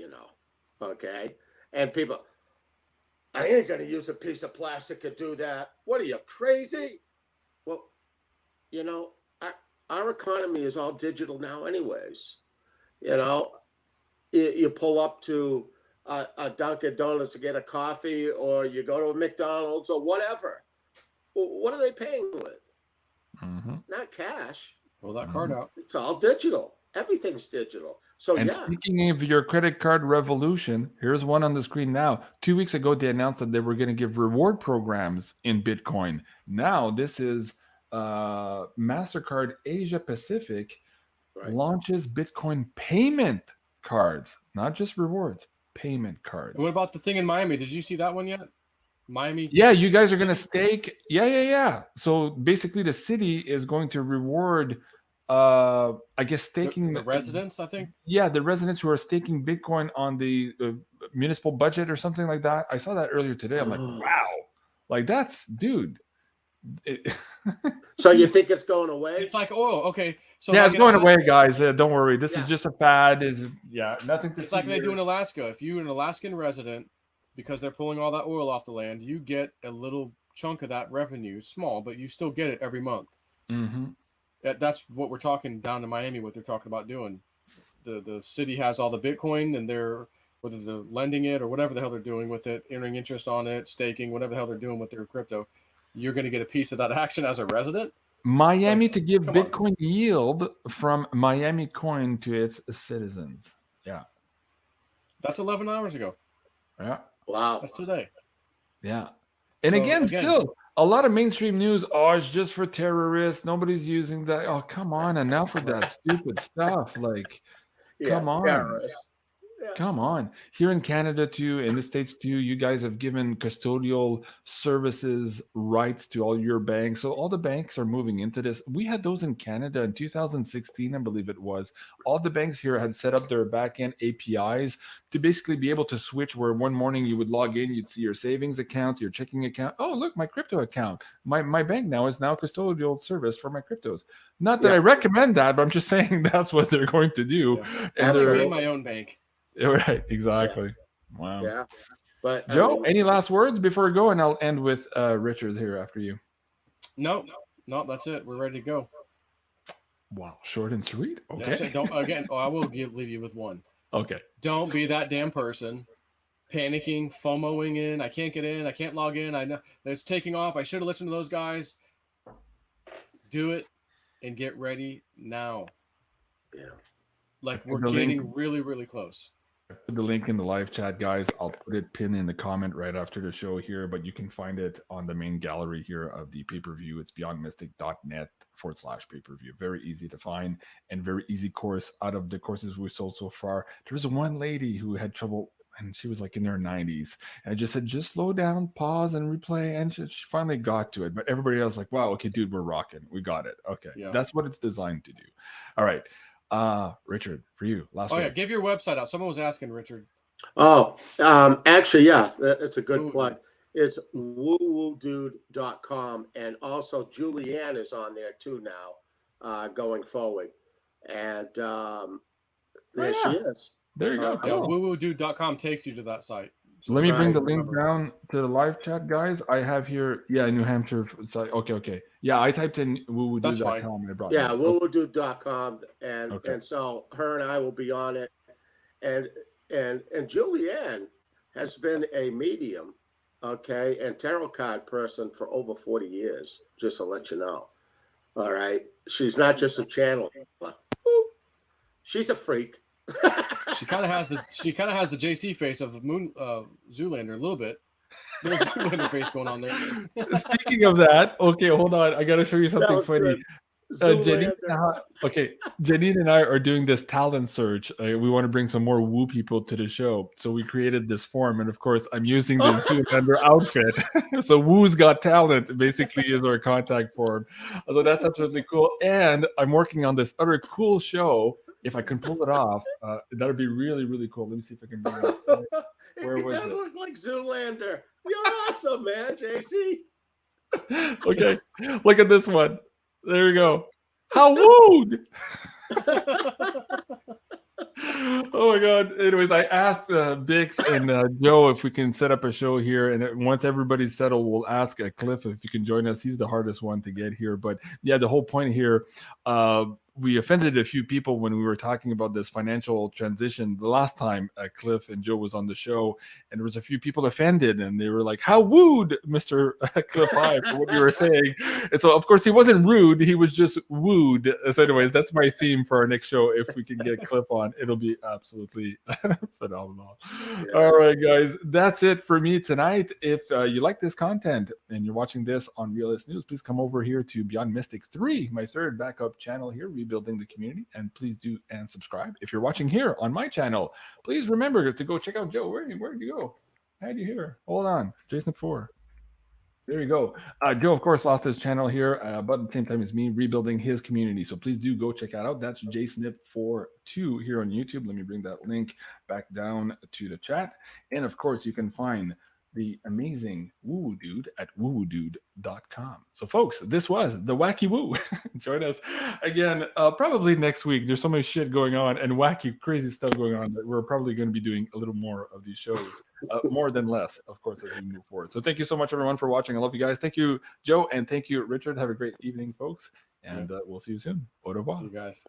Okay. And people, I ain't going to use a piece of plastic to do that. What are you, crazy? Well, you know, our economy is all digital now anyways. You know, you pull up to a Dunkin' Donuts to get a coffee, or you go to a McDonald's or whatever. Well, what are they paying with? Not cash. Pull that card out. It's all digital. Everything's digital. So, and speaking of your credit card revolution, here's one on the screen now. 2 weeks ago, they announced that they were going to give reward programs in Bitcoin. Now, this is MasterCard Asia Pacific launches Bitcoin payment cards, not just rewards, payment cards. What about the thing in Miami? Did you see that one yet? Miami? Yeah, you guys are going to stake. Yeah. So basically, the city is going to reward, I guess, staking the residents, I think. Yeah, the residents who are staking Bitcoin on the municipal budget or something like that. I saw that earlier today. I'm like, wow, like that's, dude. So you think it's going away? It's like, oh, okay. So yeah, it's going away, guys. Don't worry. This is just a fad. Nothing to. It's like they do in Alaska. If you're an Alaskan resident, because they're pulling all that oil off the land, you get a little chunk of that revenue, small, but you still get it every month. That's what we're talking down in Miami, what they're talking about doing. The city has all the Bitcoin, and they're, whether they're lending it or whatever the hell they're doing with it, earning interest on it, staking, whatever the hell they're doing with their crypto, you're going to get a piece of that action as a resident. Miami to give Bitcoin yield from Miami coin to its citizens. Yeah. That's 11 hours ago. Yeah. Wow. That's today. Yeah. And so, again, still a lot of mainstream news. Oh, it's just for terrorists. Nobody's using that. Oh, come on. Enough with that stupid stuff. Like, come on. Terrorists. Come on. Here in Canada too, in the States too, you guys have given custodial services rights to all your banks. So all the banks are moving into this. We had those in Canada in 2016, I believe it was. All the banks here had set up their backend APIs to basically be able to switch, where one morning you would log in, you'd see your savings account, your checking account. Oh, look, my crypto account. My bank now is now custodial service for my cryptos. Not that I recommend that, but I'm just saying that's what they're going to do. Yeah. And they're in my own bank. Right, exactly. Yeah. Wow. Yeah. But Joe, any last words before we go? And I'll end with Richard here after you. No, that's it. We're ready to go. Wow, short and sweet. Okay. I will leave you with one. Okay. Don't be that damn person panicking, FOMOing in. I can't get in. I can't log in. I know it's taking off. I should have listened to those guys. Do it and get ready now. Yeah. Like we're getting really, really close. Put the link in the live chat, guys. I'll put it pinned in the comment right after the show here, but you can find it on the main gallery here of the pay-per-view. It's beyondmystic.net/pay-per-view. Very easy to find and very easy course. Out of the courses we sold so far, there was one lady who had trouble, and she was like in her 90s. And I just said, just slow down, pause, and replay. And she finally got to it. But everybody else was like, wow, okay, dude, we're rocking. We got it. Okay. Yeah. That's what it's designed to do. All right. Richard, for you, last yeah, give your website out. Someone was asking, Richard. Actually, yeah, it's a good plug. It's woowoodude.com, and also Julianne is on there too now, going forward, and there she is. There you go. Yeah, woowoodude.com takes you to that site. So let me bring the link down to the live chat, guys. I have here, New Hampshire site. Okay. Yeah, I typed in woowoodude.com and it brought woowoodude.com, and so her and I will be on it. And Julianne has been a medium, and tarot card person for over 40 years, just to let you know. All right. She's not just a channel. She's a freak. She kind of has the JC face of the Moon Zoolander a little bit. Little Zoolander face going on there. Speaking of that, okay, hold on. I got to show you something funny. Janine and I are doing this talent search. We want to bring some more woo people to the show, so we created this form, and of course, I'm using the Zoolander outfit. So Woo's Got Talent basically is our contact form. So that's absolutely cool. And I'm working on this other cool show. If I can pull it off, that would be really, really cool. Let me see if I can bring it up. Where was it? Look like Zoolander. You're awesome, man, JC. Okay, look at this one. There we go. How wooed! Oh my God. Anyways, I asked Bix and Joe if we can set up a show here. And once everybody's settled, we'll ask Cliff if you can join us. He's the hardest one to get here. But yeah, the whole point here, we offended a few people when we were talking about this financial transition the last time Cliff and Joe was on the show, and there was a few people offended, and they were like, "How wooed, Mr. Cliff High, for what you were saying." And so, of course, he wasn't rude; he was just wooed. So, anyways, that's my theme for our next show. If we can get Cliff on, it'll be absolutely phenomenal. Yeah. All right, guys, that's it for me tonight. If you like this content and you're watching this on Realist News, please come over here to Beyond Mystic 3, my third backup channel here, Rebuilding the Community, and please do and subscribe. If you're watching here on my channel, please remember to go check out Joe. Where did you go? How do you hear? Hold on, JSNIP4. There you go. Joe, of course, lost his channel here, but at the same time as me, rebuilding his community. So please do go check that out. That's JSNIP4 here on YouTube. Let me bring that link back down to the chat. And of course, you can find the amazing Woo Dude at woowoodude.com. So folks, this was the Wacky Woo. Join us again, probably next week. There's so much shit going on and wacky, crazy stuff going on that we're probably going to be doing a little more of these shows, more than less, of course, as we move forward. So thank you so much, everyone, for watching. I love you guys. Thank you, Joe, and thank you, Richard. Have a great evening, folks, and we'll see you soon. Au revoir. See you guys.